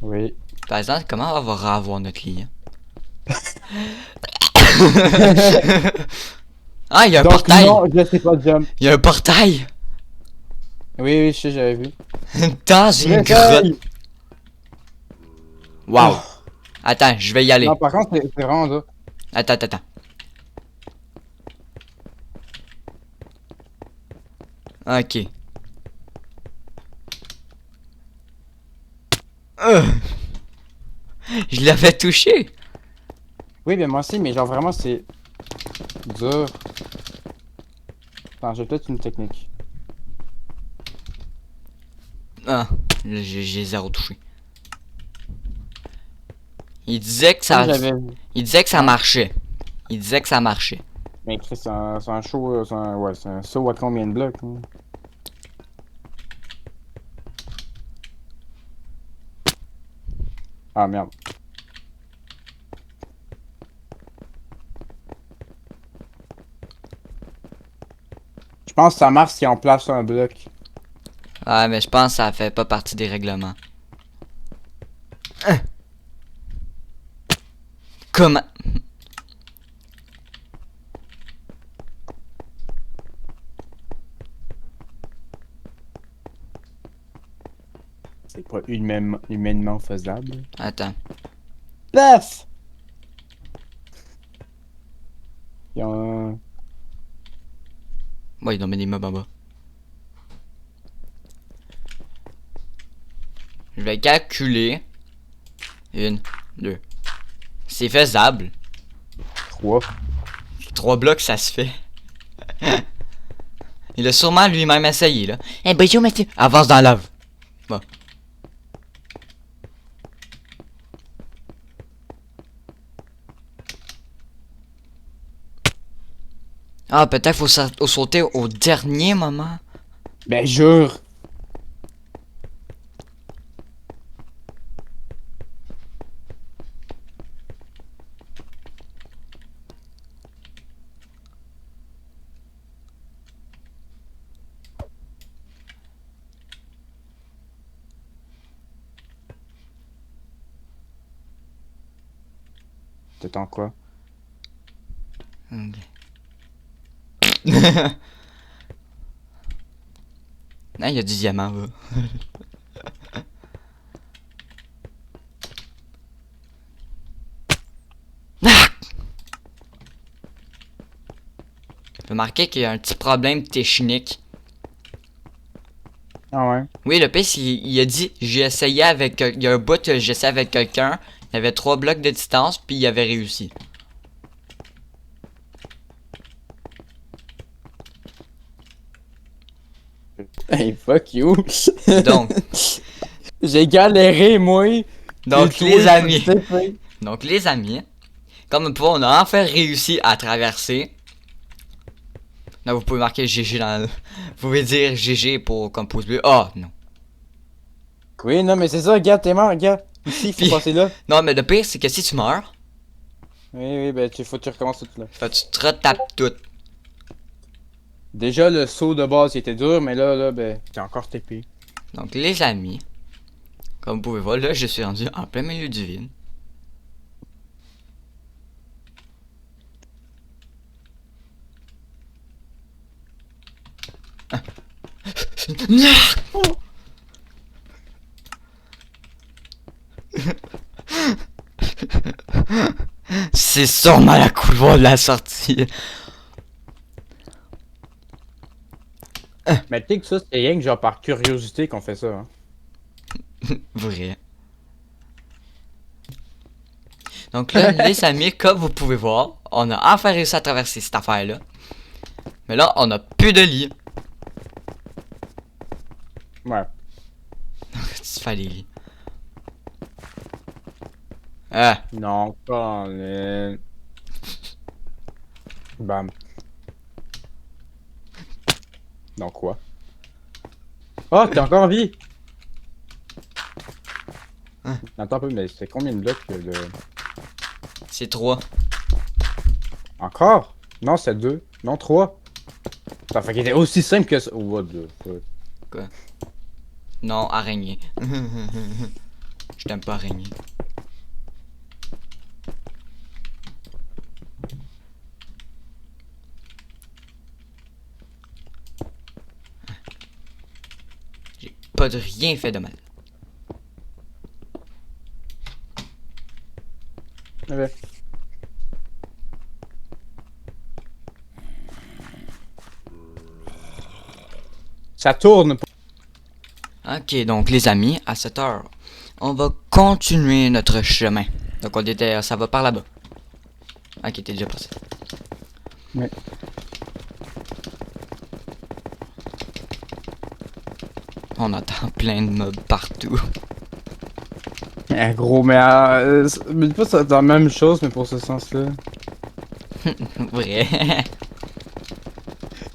Oui. Par exemple, comment on va avoir notre lit? Ah, il y a un Donc, portail! non, je sais pas jump. Il y a un portail! Oui, oui, je sais, j'avais vu. Dans une grotte! J'essaye! Wow! Attends, je vais y aller. Non, par contre, c'est vraiment ça. Attends, attends, attends. Ok. Euh, je l'avais touché! Oui, ben moi aussi, mais genre vraiment, c'est dur. Attends, j'ai peut-être une technique. Ah, j'ai zéro touché. Il disait que Comme ça... j'avais vu. Il disait que ça Ouais. marchait. Il disait que ça marchait. Mais Chris, c'est un show, ouais, c'est un saut à combien de blocs? Hein? Ah merde. Je pense que ça marche si on place un bloc. Ah, mais je pense que ça fait pas partie des règlements. Hein? Comment? C'est pas humainement faisable. Attends. Paf! Il y a un... Bon, il en met des mobs en bas. Je vais calculer. Une, deux. C'est faisable. 3. 3 blocs, ça se fait. Il a sûrement lui-même essayé, là. Eh, bonjour, Mathieu. Avance dans la lave. Bon. Ah, peut-être faut sauter au dernier moment. Ben jure! T'attends quoi? Ok. Non, il y a du diamant, là. Ah! J'ai remarqué qu'il y a un petit problème technique. Ah ouais. Oui, le pire, il a dit, j'ai essayé avec... Il y a un bout, j'ai essayé avec quelqu'un. Il y avait 3 blocs de distance, puis il avait réussi. Hey, fuck you. Donc, J'ai galéré, moi. donc J'ai les trouvé amis, ce petit- donc les amis, comme vous pouvez, on a enfin réussi à traverser. Là, vous pouvez marquer GG dans le... Vous pouvez dire GG pour comme pouce bleu. Oh, non. Oui, non, mais c'est ça, regarde, t'es mort, regarde. Ici, il faut Puis- passer là. Non, mais le pire, c'est que si tu meurs, Oui, oui, ben, faut que tu recommences tout là. tu te retapes tout. Déjà, le saut de base, il était dur, mais là, ben, t'es encore TP. Donc, les amis, comme vous pouvez voir, là, je suis rendu en plein milieu du vide. C'est sûrement la couloir de la sortie. Mais tu sais que ça, c'est rien que genre par curiosité qu'on fait ça, hein. Vrai. Donc là, les amis, comme vous pouvez voir, on a enfin réussi à traverser cette affaire-là. Mais là, on a plus de lit. Ouais. Tu fais les lits. Ah, Non, pas Bam. Donc quoi? Oh, t'es encore en vie! Hein? Attends un peu, mais c'est combien de blocs de... c'est 3. Encore? Non, c'est 2. Non, 3. Ça fait qu'il était aussi simple que ça. What the fuck? Non, araignée. Je t'aime pas araignée. J'ai pas de rien fait de mal. Ouais. Ça tourne. Ok, donc les amis, à cette heure, on va continuer notre chemin. Donc on était, ça va par là-bas. Ok, t'es déjà passé. Ouais. On entend plein de mobs partout. Eh, gros, mais pas ça dans la même chose, mais pour ce sens-là. Vrai.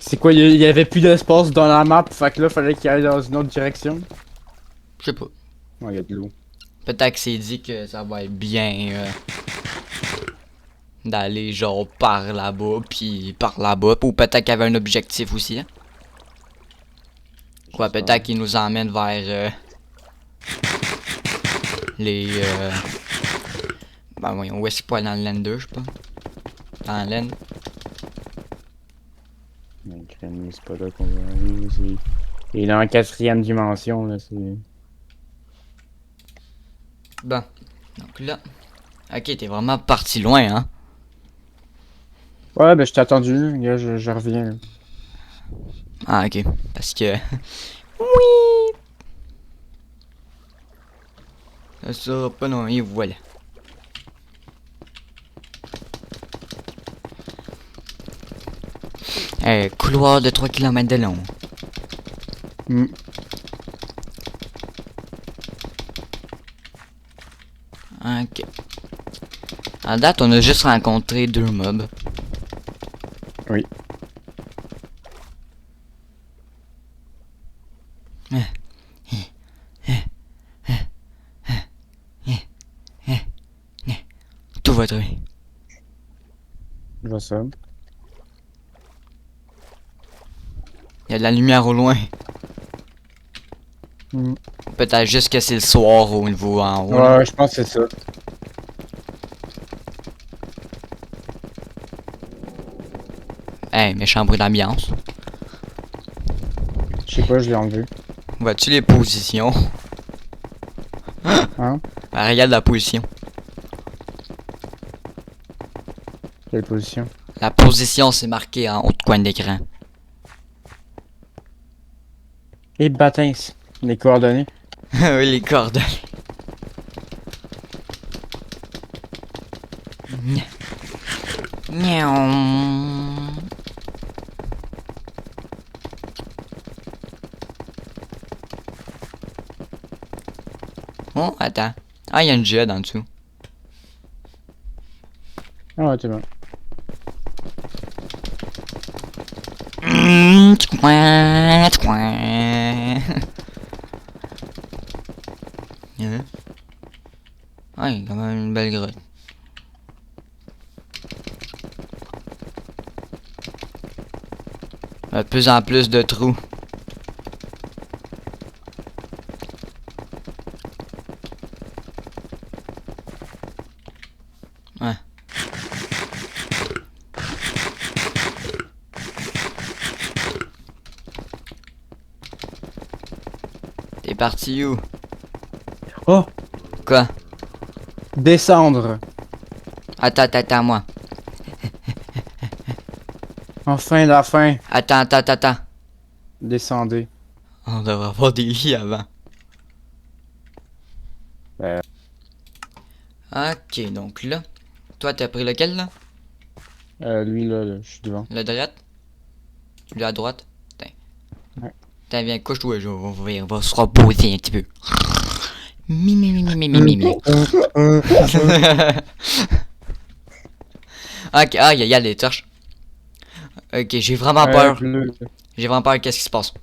C'est quoi, il y avait plus d'espace dans la map, fait que là, fallait qu'il aille dans une autre direction? Je sais pas. Ouais, il y a de l'eau. Peut-être que c'est dit que ça va être bien d'aller genre par là-bas, puis par là-bas. Ou peut-être qu'il y avait un objectif aussi. Hein? Quoi, peut-être qu'il nous emmène vers les... Ben voyons, où est-ce qu'il peut aller dans le Lander, je sais pas. Dans le Land. Mais Granny, c'est pas là qu'on va aller, il est dans la 4e dimension, là, c'est... Bon. Donc là... Ok, t'es vraiment parti loin, hein. Ouais, ben je t'ai attendu, gars, je reviens, là. Ah, ok. Parce que... Oui! Ça sera pas non, et voilà. Couloir de 3 km de long. Hmm. Ok. À date, on a juste rencontré 2 mobs. Oui. Tout va très bien. Je vois ça. Il y a de la lumière au loin. Hmm. Peut-être juste que c'est le soir au niveau en haut. Ouais, je pense que c'est ça. Hey, méchant bruit d'ambiance. Je sais pas, je l'ai enlevé. Vois-tu les positions? Hein? Ben, regarde la position. Quelle position? La position, c'est marqué en haut de coin d'écran. Et bâtins. Les coordonnées. Oui, les coordonnées. Miaou. Oh, attends. Ah, il y a une jet en dessous. Ah ouais, c'est bon. Hein? Ah, il y a quand même une belle grotte. De plus en plus de trous. Ouais. T'es parti où? Oh! Quoi? Descendre! Attends, moi. Enfin la fin! Attends. Descendez. On devrait avoir des lits avant. Euh, Ok, donc là. Toi, t'as pris lequel, là? lui là, je suis devant. Le droite? Lui à droite? Tiens. Ouais. Tiens, viens, couche-toi, on va se reposer un petit peu. Mi. Ok, ah, il y a des torches. Ok, j'ai vraiment peur. Bleu. J'ai vraiment peur, qu'est-ce qui se passe?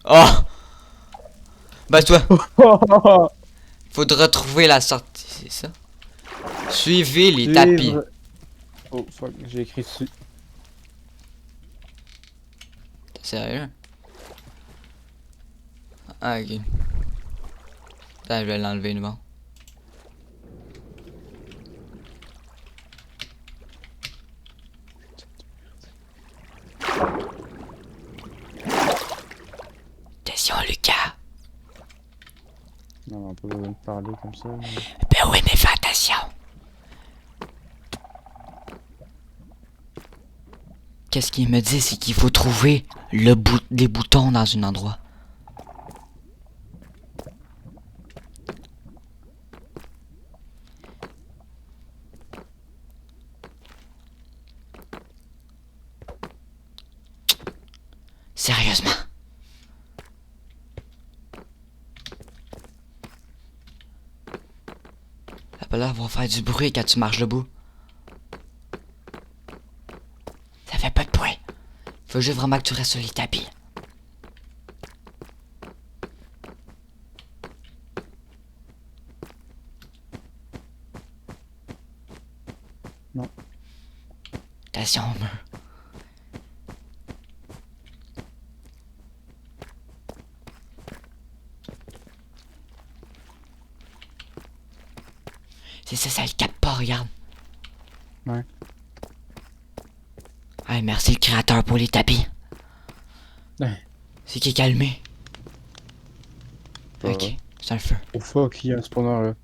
Oh! Bah, toi, faut te retrouver la sortie, c'est ça? Suivez les tapis. Suivre. Oh fuck, j'ai écrit dessus. T'es sérieux? Ah, ok. Attends, je vais l'enlever, bon. Attention, Lucas. Non, on peut pas parler comme ça. Ben oui, mais fais attention. Qu'est-ce qu'il me dit, c'est qu'il faut trouver des boutons dans un endroit. Sérieusement. Ça peut l'air va faire du bruit quand tu marches debout. Ça fait pas de bruit. Faut juste vraiment que tu restes sur les tapis. Non. Attention au mur. C'est ça, ça le capte pas, regarde. Ouais. Ah, merci le créateur pour les tapis. Ouais. C'est qui est calmé. Pas. Ok, c'est un feu. Oh fuck, il y a un spawner là.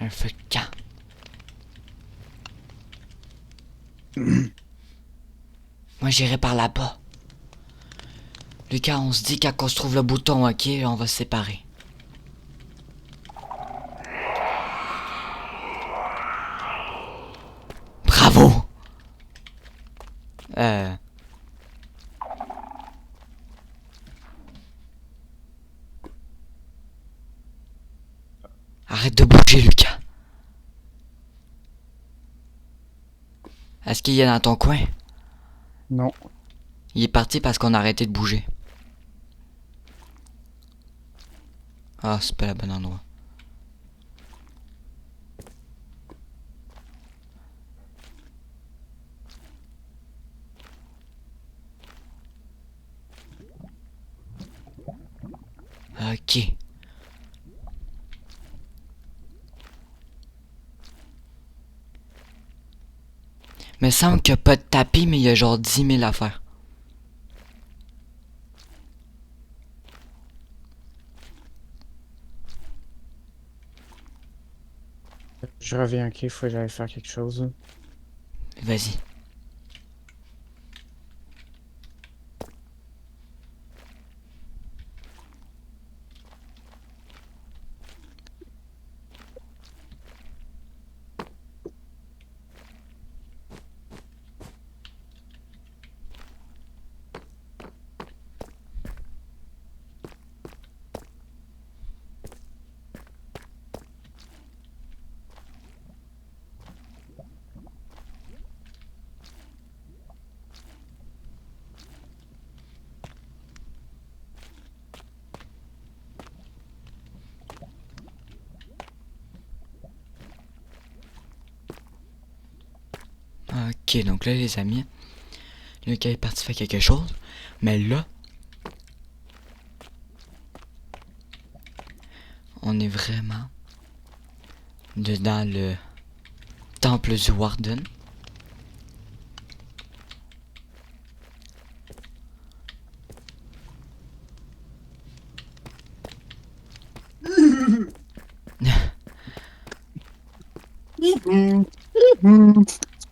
Un feu de camp. Moi, j'irai par là-bas. Lucas, on se dit quand on se trouve le bouton, ok, on va se séparer. Bravo! Arrête de bouger, Lucas. Est-ce qu'il est dans ton coin? Non. Il est parti parce qu'on a arrêté de bouger. Ah, c'est pas le bon endroit. Ok. Mais semble qu'il n'y a pas de tapis, mais il y a genre 10 000 affaires. Je reviens, ok, faut que j'aille faire quelque chose. Vas-y. Ok, donc là, les amis, Lucas est parti faire quelque chose. Mais là, on est vraiment dans le temple du Warden.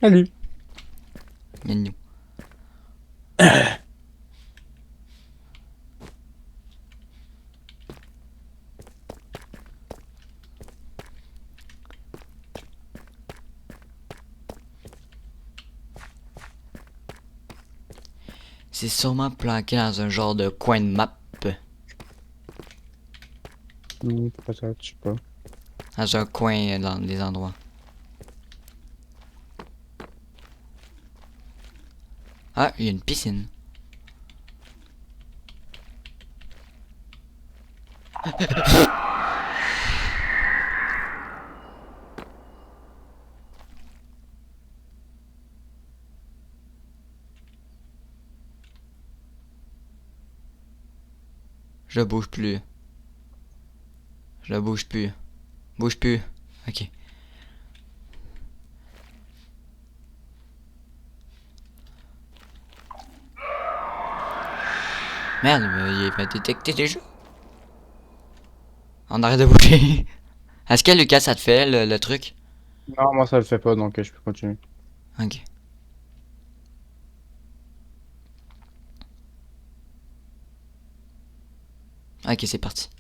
Salut. Mignon. C'est sûrement planqué dans un genre de coin de map. Peut-être, je sais pas. Dans un coin dans des endroits. Ah, il y a une piscine. Je bouge plus. Je bouge plus. Bouge plus. Ok. Merde, mais il m'a détecté déjà. On arrête de bouger. Est-ce que Lucas, ça te fait le truc? Non, moi ça le fait pas, donc je peux continuer. Ok. Ok, c'est parti.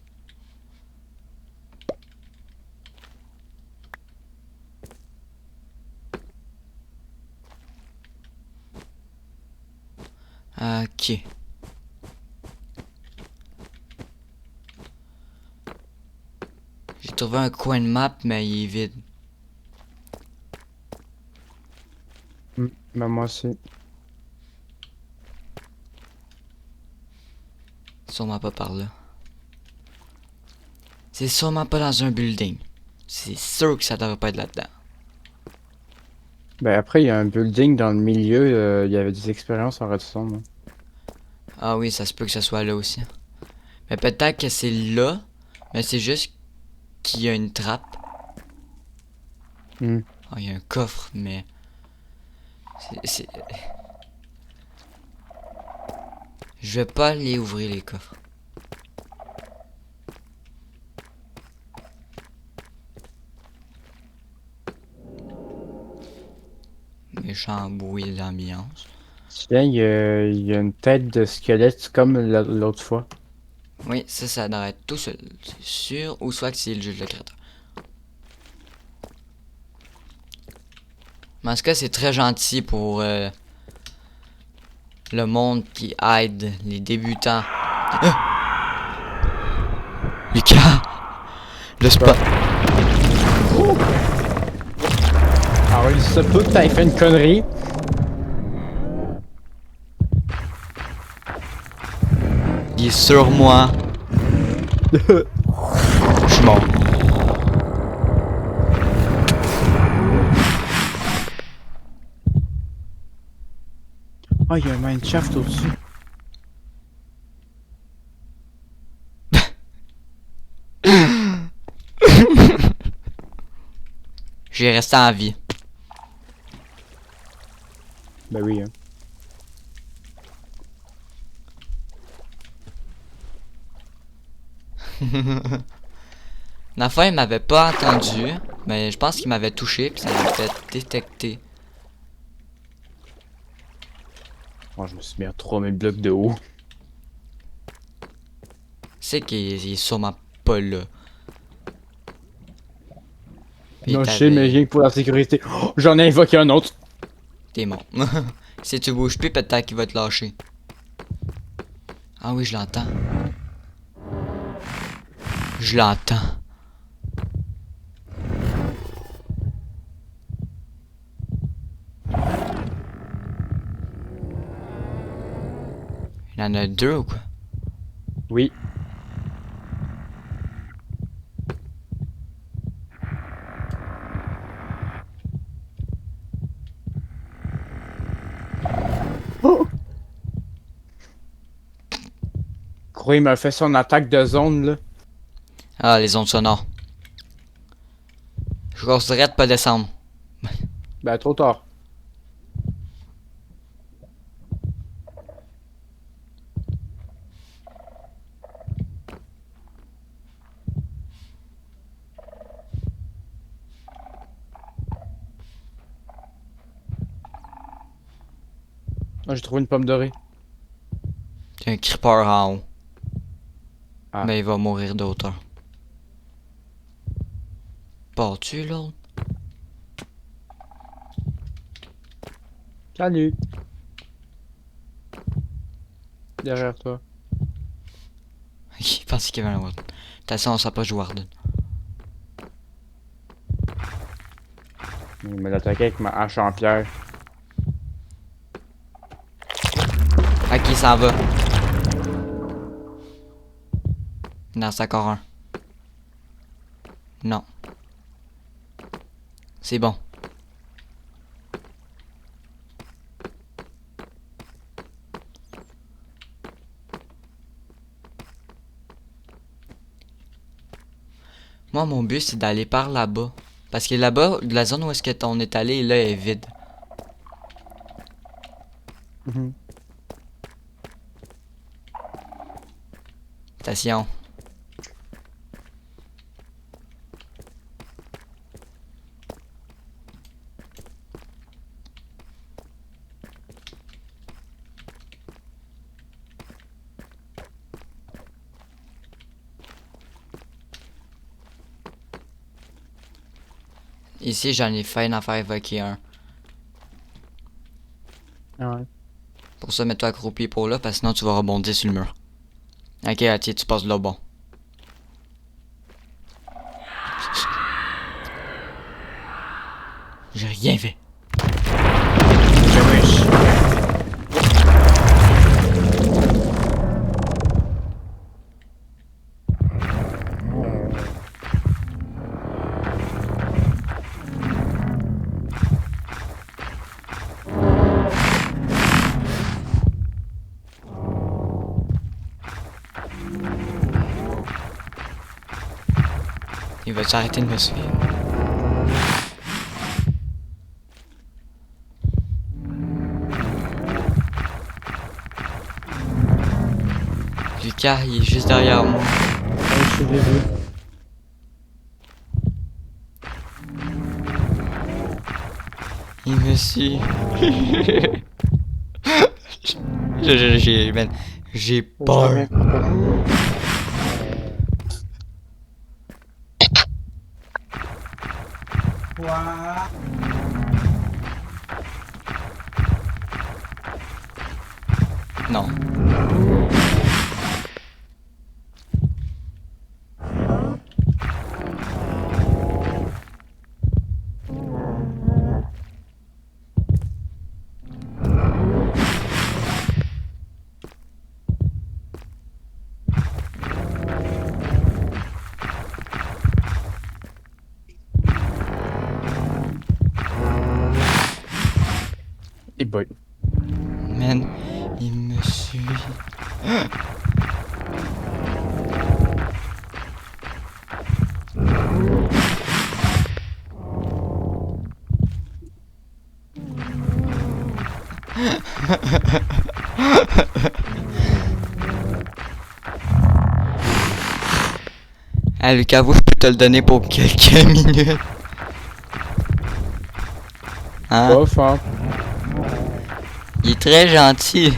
Ok. J'ai trouvé un coin de map, mais il est vide. Ben moi aussi. Sûrement pas par là. C'est sûrement pas dans un building. C'est sûr que ça devrait pas être là-dedans. Ben après, il y a un building dans le milieu, il y avait des expériences en redstone. Hein. Ah oui, ça se peut que ça soit là aussi. Mais peut-être que c'est là, mais c'est juste qu'il y a une trappe. Hmm. Ah, il y a un coffre, mais... c'est... Je vais pas aller ouvrir les coffres. Méchant bruit d'ambiance. Tiens, il y a une tête de squelette comme l'autre fois. Oui, ça devrait être tout seul, c'est sûr. Ou soit que c'est le juge le créateur. Mais en tout cas, c'est très gentil pour le monde qui aide les débutants. Lucas! Le spot! Alors, il se peut que t'aies fait une connerie. Il est sur moi. Je suis mort. Oh, il y a un mineshaft au-dessus. J'ai resté en vie. Ben oui, hein. La fois, il m'avait pas entendu, mais je pense qu'il m'avait touché, puis ça m'a fait détecter. Moi, je me suis mis à 3000 blocs de haut. C'est qu'il est sûrement pas là. Puis Non, je sais, mais rien que pour la sécurité. Oh, j'en ai invoqué un autre. t'es mort. Si tu bouges plus, peut-être qu'il va te lâcher. Ah oui, je l'entends. Je l'entends. Il y en a deux ou quoi? Oui. Oh! Crois, il m'a fait son attaque de zone, là. Ah, les ondes sonores. Je conseillerais de pas descendre. Ben, trop tard. Ah, j'ai trouvé une pomme dorée. Il y a un creeper en haut. Ah. Mais il va mourir d'auteur. Pars-tu l'autre? Salut. Derrière toi. Il pensait qu'il y avait un autre. Attention, on s'approche de Warden. Il m'a attaqué avec ma hache en pierre. Ok, il s'en va. Non, c'est encore un. Non. C'est bon. Moi, mon but, c'est d'aller par là-bas. Parce que là-bas, la zone où est-ce que on est allé, là, est vide. Attention. Ici, j'en ai fait en faire évoquer un. Ah ouais. Pour ça, mets-toi accroupi pour là, parce que sinon tu vas rebondir sur le mur. Ok, tiens, tu passes de là bon. J'ai rien fait. Il va s'arrêter de me suivre. Lucas, il est juste derrière moi. Je l'ai vu. Il me suit. J'ai peur. Non. Et boy. Man, il me suit. Ah, le caveau, je peux te le donner pour quelques minutes. Hein? Bof, hein. Il est très gentil.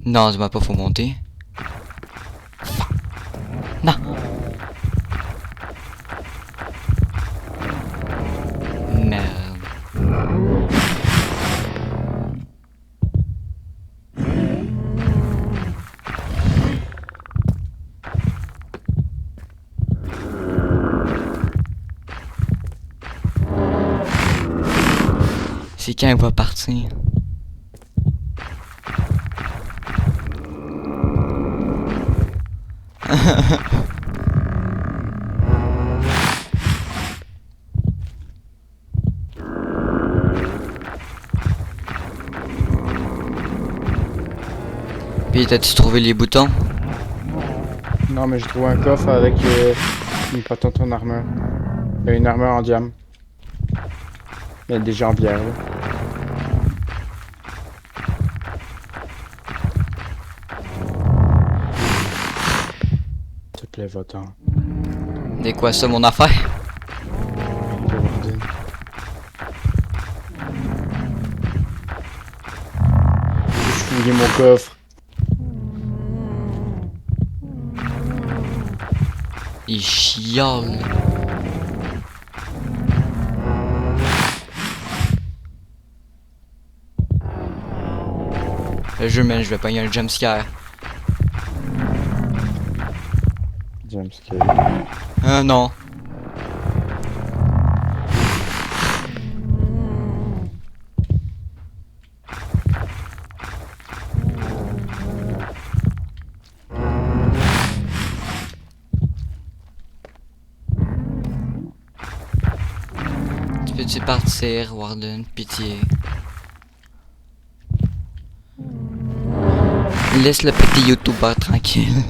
Non, c'est pas faut monter. Non. Merde. C'est quand il va partir. Puis t'as-tu trouvé les boutons? Non, mais j'ai trouvé un coffre avec une patente en armure. Une armure en diamant. Il y a des jambières, là. S'il te plaît, va-t'en. C'est quoi ça, mon affaire? Je fouillé mon coffre. Il chiale. Le jeu, man, je vais pogner un jumpscare. Jumpscare. Non. Tu peux-tu partir, Warden? Pitié. Laisse le petit YouTuber tranquille.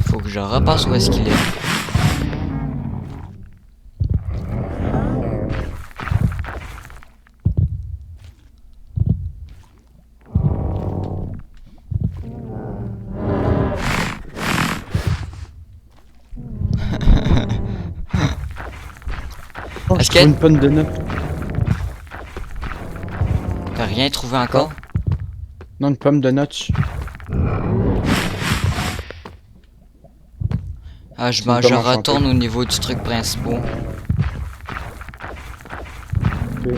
Faut que je repasse où est-ce qu'il est. Oh, Est-ce je trouve que- une pomme de notes. T'as rien trouvé encore? Non, une pomme de notes. Ah, C'est une je pomme enchantée. retourne au niveau du truc principal. Ok.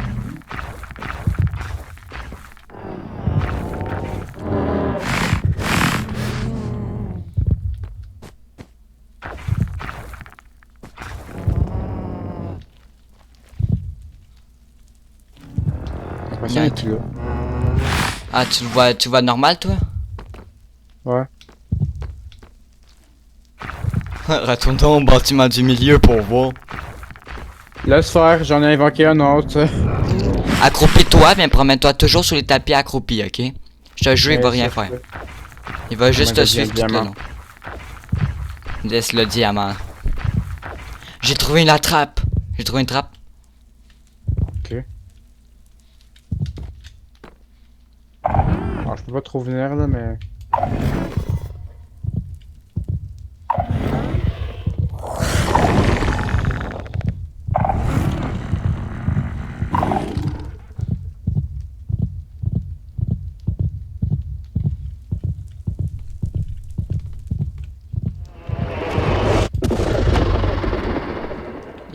L'impression qu'il est plus là. Ah, tu le vois normal, toi? Ouais. Retournons au bâtiment du milieu pour voir. Laisse faire, j'en ai invoqué un autre. Accroupis-toi, mais promets-toi toujours sur les tapis accroupis, ok? Je te jure, il va Ouais, rien ça, faire. je peux. Il va juste te le suivre tout le diamant. long. Laisse le diamant. J'ai trouvé la trappe. J'ai trouvé une trappe. Ok. Alors, je peux pas trop venir là, mais.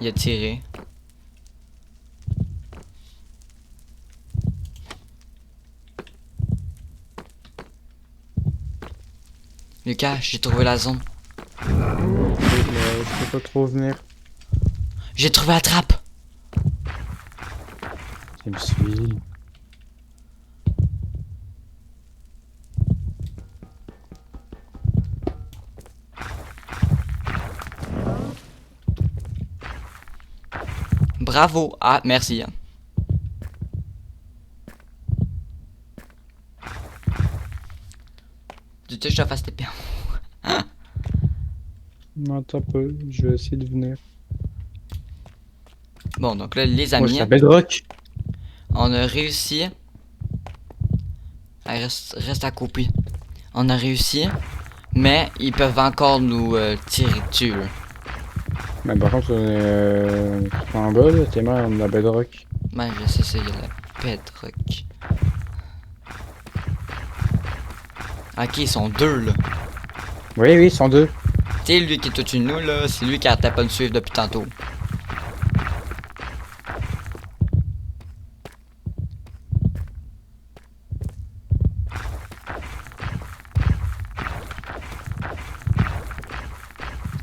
Il a tiré. Lucas, j'ai trouvé la zone. Mais je peux pas trop venir. J'ai trouvé la trappe. Il me suit. Bravo. Ah, merci. Tu sais, je te fasse tes pieds. Non, attends un peu, je vais essayer de venir. Bon, donc là, les Moi, amis, c'est la bedrock. on a réussi. Ah, reste accroupi. On a réussi, mais ils peuvent encore nous tirer dessus. Là. Mais par contre, on est en bas, là, t'es mal, on a la bedrock. Ouais, je sais ça, il y a la bedrock. Ok, ils sont deux là. Oui, oui, ils sont deux. Tu sais, lui qui est au-dessus de nous là, c'est lui qui arrêtait pas de nous suivre depuis tantôt.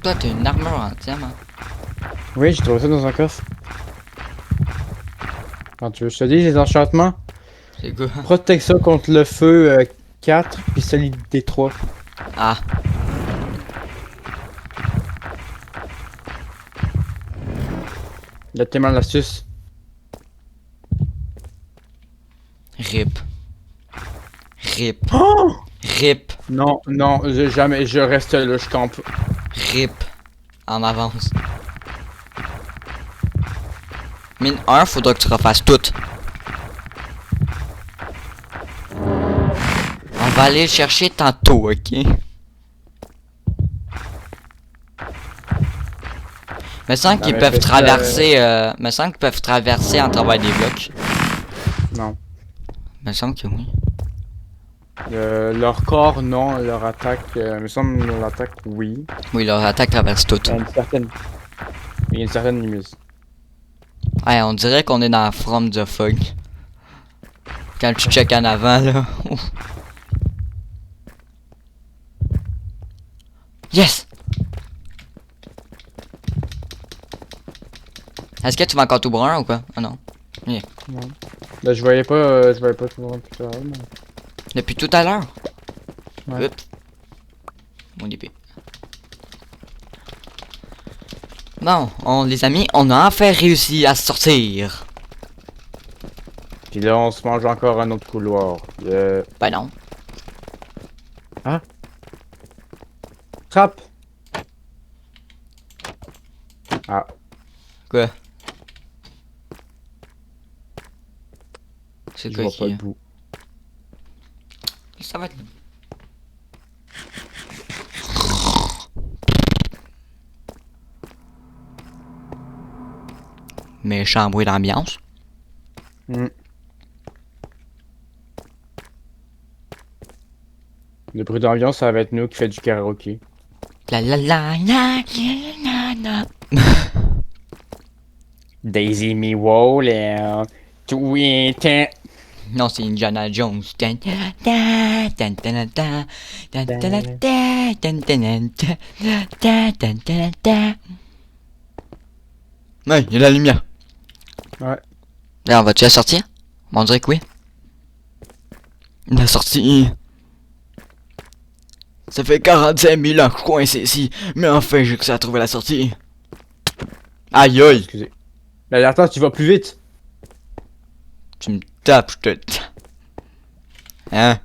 Toi, t'as une armure en diamant. Oui, j'ai trouvé ça dans un coffre. Quand tu veux, je te dis les enchantements. C'est quoi? Protection contre le feu 4, puis solidité 3. Ah, Il y a tellement l'astuce. rip. Rip. Oh! Rip. Non, non, jamais, je reste là, je campe. Rip. En avance. Mine 1, faudra que tu refasses tout. On va aller le chercher tantôt, ok? Me semble qu'ils mais peuvent fais ça, traverser. Me semble qu'ils peuvent traverser en travers des blocs. Non. Me semble que oui. Leur corps, non. Leur attaque, il me semble leur attaque, oui. Oui, leur attaque traverse tout. Il y a une certaine limite. Ouais, on dirait qu'on est dans From the Fog. Quand tu check en avant, là. Ouf. Yes! Est-ce que tu vas encore tout brun ou quoi? Ah non. Non. Là, je voyais pas tout le monde tout à l'heure, mais... Depuis tout à l'heure? Ouais. Oups. Mon épée. Bon, les amis, on a enfin réussi à sortir. Puis là, on se mange encore un autre couloir. Ben non. Trappe! Ah. Quoi? C'est Je quoi vois qui pas est? le bout. Ça va être... Méchant bruit d'ambiance. Hmm. Le bruit d'ambiance, ça va être nous qui fait du karaoké. La la la la la la. Daisy me Waller, Twitter. Non, c'est Indiana Jones. Tan, tan, tan, tan, tan, tan, tan, tan, tan, tan, tan, tan, tan, tan, tan. Ouais, il y a la lumière. Ouais. Là, on va-tu la sortir? On dirait que oui. La sortie. Ça fait 45 000 ans que je coincé ici, mais enfin j'ai réussi à trouver la sortie. Aïe aïe! Excusez. Là, attends, tu vas plus vite. Tu me tapes, je te... Hein?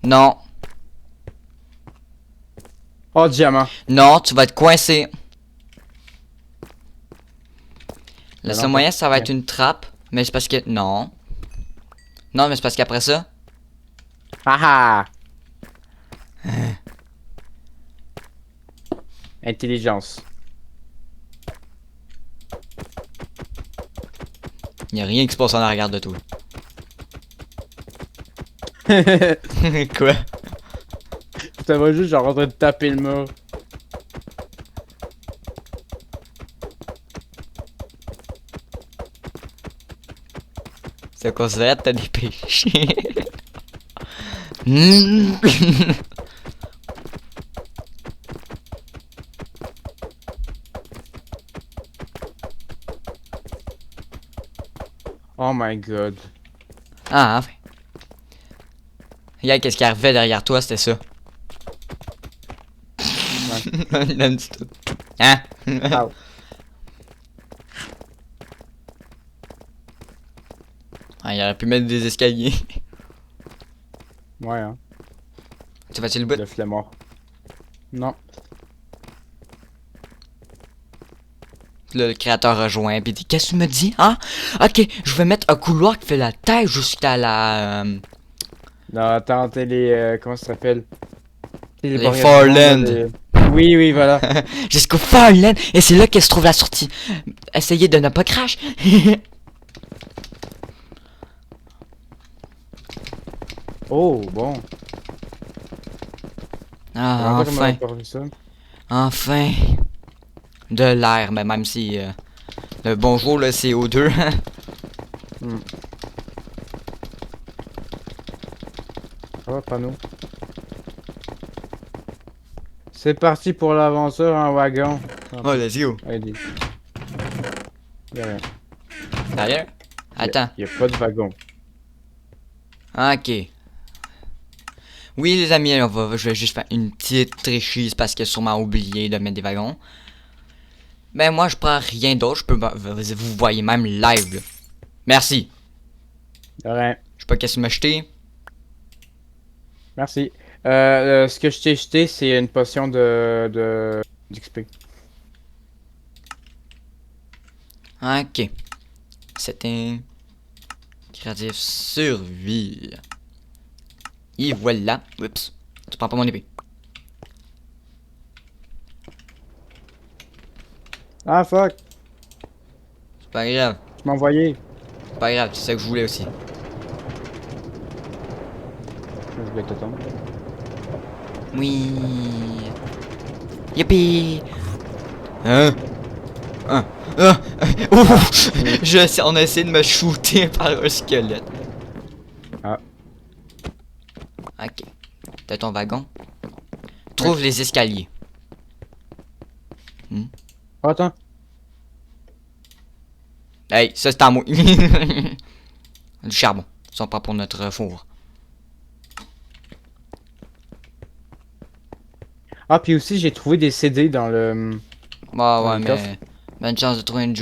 Non. Oh, diamant. Non, tu vas être coincé. Le Non, seul non, moyen, ça va pas- être une trappe. Mais c'est parce que... Non. Non, mais c'est parce qu'après ça... Haha. Intelligence. Y a rien qui se passe en arrière de toi. Ça Quoi? va juste genre en train de taper le mur. C'est considéré que t'as des péchés. Oh my god. Ah, enfin. Regarde qu'est-ce qui arrivait derrière toi, c'était ça. Ouais. Il a dit tout. Hein? Ah. Ah, il aurait pu mettre des escaliers. Ouais, hein. Tu vas-tu le bout? Le flemmard. Non. Le créateur rejoint, pis dit, qu'est-ce que tu me dis, hein? Ok, je vais mettre un couloir qui fait la taille jusqu'à la... Non, attends, t'es les... comment ça s'appelle? Les borgnes Farland. de monde, Oui, oui, voilà. Jusqu'au Farland, et c'est là que se trouve la sortie. Essayez de ne pas crash. Oh, bon. Ah, enfin, Pas vu ça. enfin. De l'air, mais même si... le bonjour, le CO2. Oh, panneau. C'est parti pour l'aventure en wagon. Oh, let's go. Allez. Y'a rien. Sérieux? Attends. Y'a pas de wagon. Ok. Oui, les amis, je vais juste faire une petite tricheuse parce qu'il a sûrement oublié de mettre des wagons. Ben, moi, je prends rien d'autre. Je peux... Vous voyez même live, là. Merci. Y'a rien. Je sais pas qu'est-ce que tu m'as jeté. Merci. Ce que je t'ai jeté, c'est une potion d'XP. Ok. C'était... Créatif survie. Et voilà. Oups. Tu prends pas mon épée. Ah, fuck. C'est pas grave. Tu m'as envoyé. C'est pas grave, c'est ça que je voulais aussi. Je vais te tomber. Oui. Yippee. Hein? Hein? Ah! Ouf! On a essayé de me shooter par un squelette. Ah. Ok. T'as ton wagon. Trouve les escaliers. Oh, attends. Hey, ça c'est à moi. Du charbon. Ça on prend pour notre four. Ah, puis aussi, j'ai trouvé des CD dans le... Bah ouais, le mais... coffre. Bonne chance de trouver une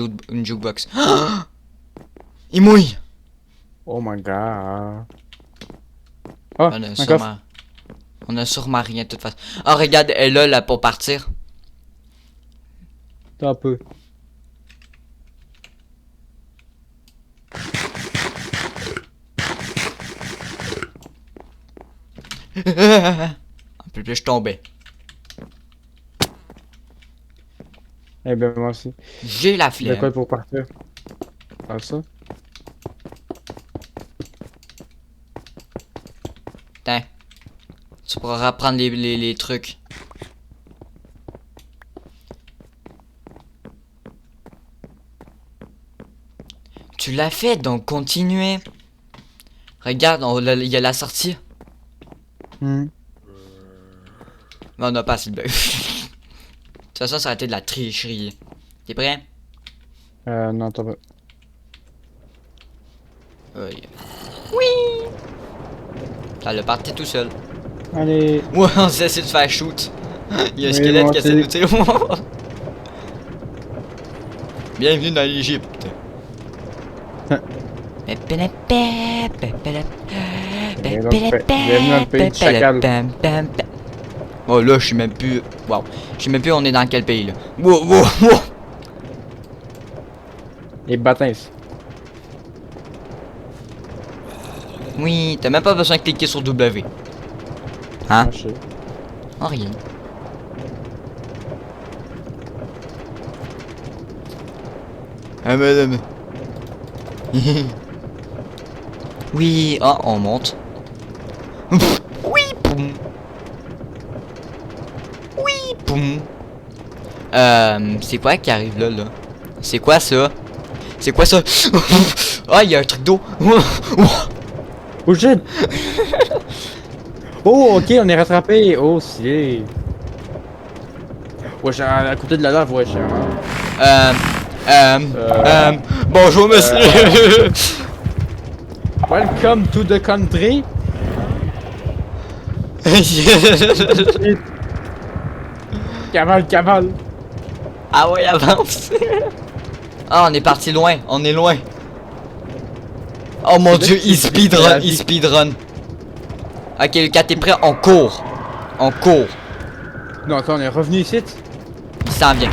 jukebox. Il mouille! Oh my god. Oh, On a un coffre. sûrement... On a sûrement rien de toute façon. Ah, regarde, elle est là pour partir. Attends un peu. Un peu plus, je tombais. Eh ben, moi aussi. J'ai la De flemme. quoi pour partir? Ah, ça? Tiens. Tu pourras reprendre les trucs. Tu l'as fait, donc continuez. Regarde, il y a la sortie. Hmm. Mais on n'a pas assez de bugs. De toute façon, ça a été de la tricherie. T'es prêt? Non, attends pas. Oui! Ça le parti tout seul. Allez. Ouais, on s'est essayé de faire shoot. Il y a un Oui, squelette moi qui essaie de aussi. nous tirer. Bienvenue dans l'Égypte. Bienvenue dans le pays du chacal. Oh là, je sais même plus. Wow. Je sais même plus on est dans quel pays là. Wow, wow, wow. Les bâtins. Oui, t'as même pas besoin de cliquer sur W. Hein? Ah, je sais. Oh, rien. Ah, madame. Oui, oh, on monte. Oui, poum. Oui, poum. C'est quoi qui arrive là, là? C'est quoi ça? C'est quoi ça? Ah, il y a un truc d'eau. Oh shit! Oh, ok, on est rattrapé. Oh, c'est. Wesh, à côté de la lave, wesh. Bonjour, monsieur. Welcome to the country. Cavale, cavale. Ah ouais, avance. Ah, on est parti loin. On est loin. Oh mon dieu, il speedrun. Il speedrun. Ok, Lucas, t'es prêt? On court. On court. Non, attends, on est revenu ici. Il s'en vient.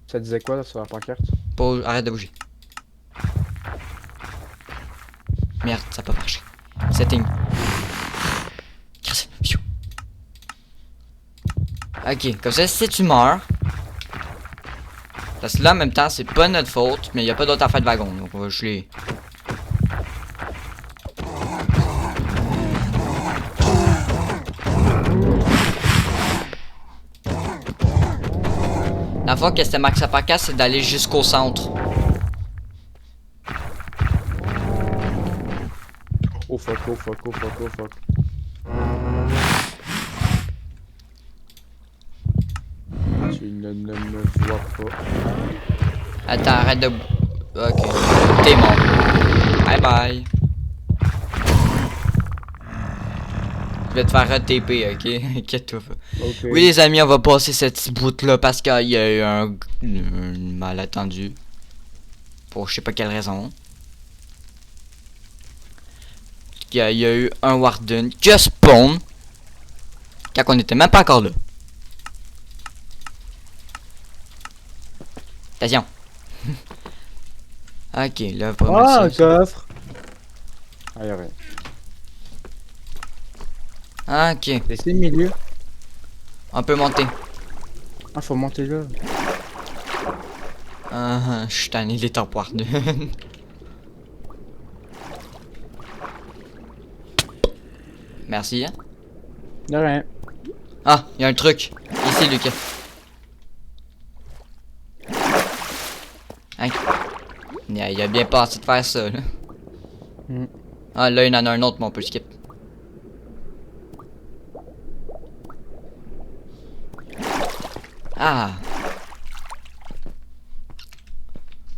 Ça disait quoi là sur la pancarte? Arrête de bouger. Merde, ça a pas marché. Setting. Ok, comme ça, si tu meurs. Parce que là, en même temps, c'est pas notre faute, mais il y a pas d'autre affaire de wagon, donc on va geler. La fois que c'était Max Apaka, c'est d'aller jusqu'au centre. Oh fuck, oh fuck, oh fuck, oh fuck. Tu ne me vois pas. Attends, arrête de... Ok. T'es mort. Bye bye. Je vais te faire un TP, ok? Inquiète-toi pas. Okay. Oui les amis, on va passer cette petite bout là parce qu'il y a eu un malentendu. Pour je sais pas quelle raison. Il y a eu un Warden qui a spawn. Quand on était même pas encore là. Attention. Ok, là vraiment. Ah, un coffre! Ah, y'a rien. Ok, Laissez le milieu. on peut monter. Ah, faut monter là. Je suis tanné des top Warden. Merci. Hein? Y'a rien. Ah, il y a un truc. Ici, Lucas. Hein? Il a bien passé de faire ça, là. Mm. Ah, là, il y en a un autre, mais on peut le skip. Ah.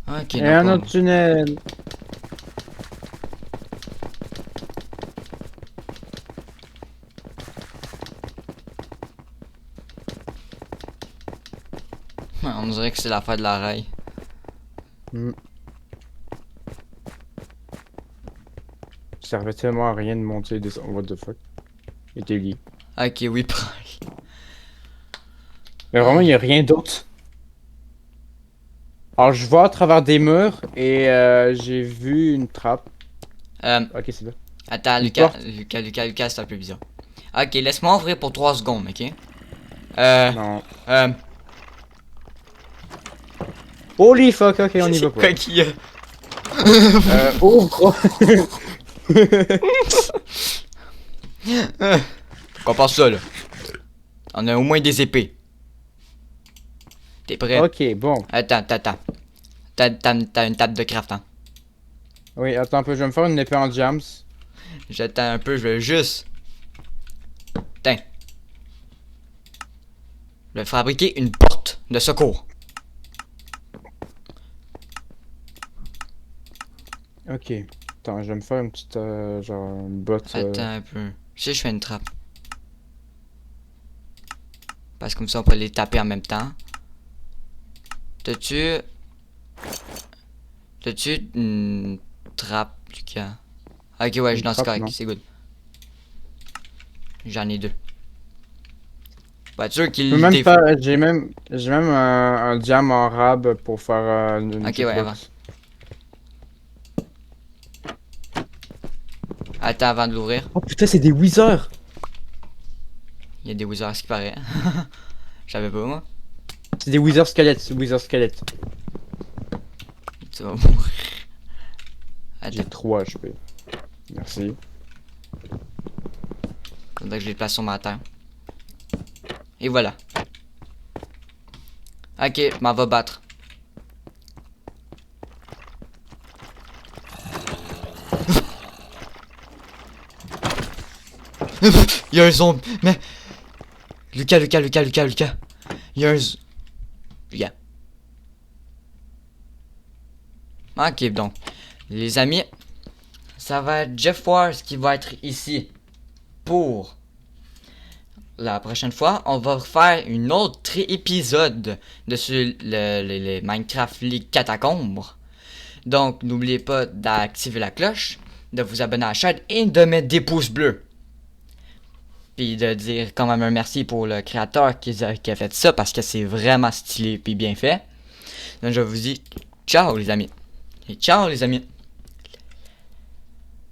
Ok, Et un autre tunnel. On dirait que c'est l'affaire de la rail. Mm. Ça servait tellement à rien de monter et descendre. What the fuck? Et t'es lié. Ok, oui, prends. Mais vraiment, il a rien d'autre. Alors, je vois à travers des murs et j'ai vu une trappe. Ok, c'est là. Attends, Une Lucas, porte. Lucas, c'est un peu bizarre. Ok, laisse-moi ouvrir pour 3 secondes, ok? Non. euh, Holy fuck, ok, on y va pas. quoi qu'il y a? Ouvre! Pourquoi pas ça, là? On a au moins des épées. T'es prêt? Ok, bon. Attends. T'as une table de craft, hein? Oui, attends un peu, je vais me faire une épée en jams. J'attends un peu, je vais juste... Tiens. Je vais fabriquer une porte de secours. Ok. Attends, je vais me faire une petite, genre, une botte. Attends un peu. Si je fais une trappe. Parce que comme ça, on peut les taper en même temps. T'as-tu une trappe, Lucas? Ok, ouais, je Une lance trappe, correct, non. c'est good. J'en ai 2. Pas sûr Je qu'il peux même faire, j'ai même un diamant en rab pour faire une Ok, petite ouais, box. Attends avant de l'ouvrir. Oh putain, c'est des wizards! Il y a des wizards qui paraît. Je savais pas, moi. C'est des wizards squelettes, wizards squelettes. Tu vas mourir. J'ai Attends, 3 HP. Merci. faudrait que je les place sur ma terre. Et voilà. Ok, je m'en va battre. Il y a un zombie. Mais. Lucas. Il y a un. Lucas. Ok, donc. Les amis. ça va être Jeff Wars qui va être ici pour la prochaine fois. On va faire une autre épisode de les Minecraft League Catacombes. Donc n'oubliez pas d'activer la cloche, de vous abonner à la chaîne et de mettre des pouces bleus. Puis de dire quand même un merci pour le créateur qui a fait ça parce que c'est vraiment stylé et bien fait. Donc je vous dis ciao les amis. Et ciao les amis.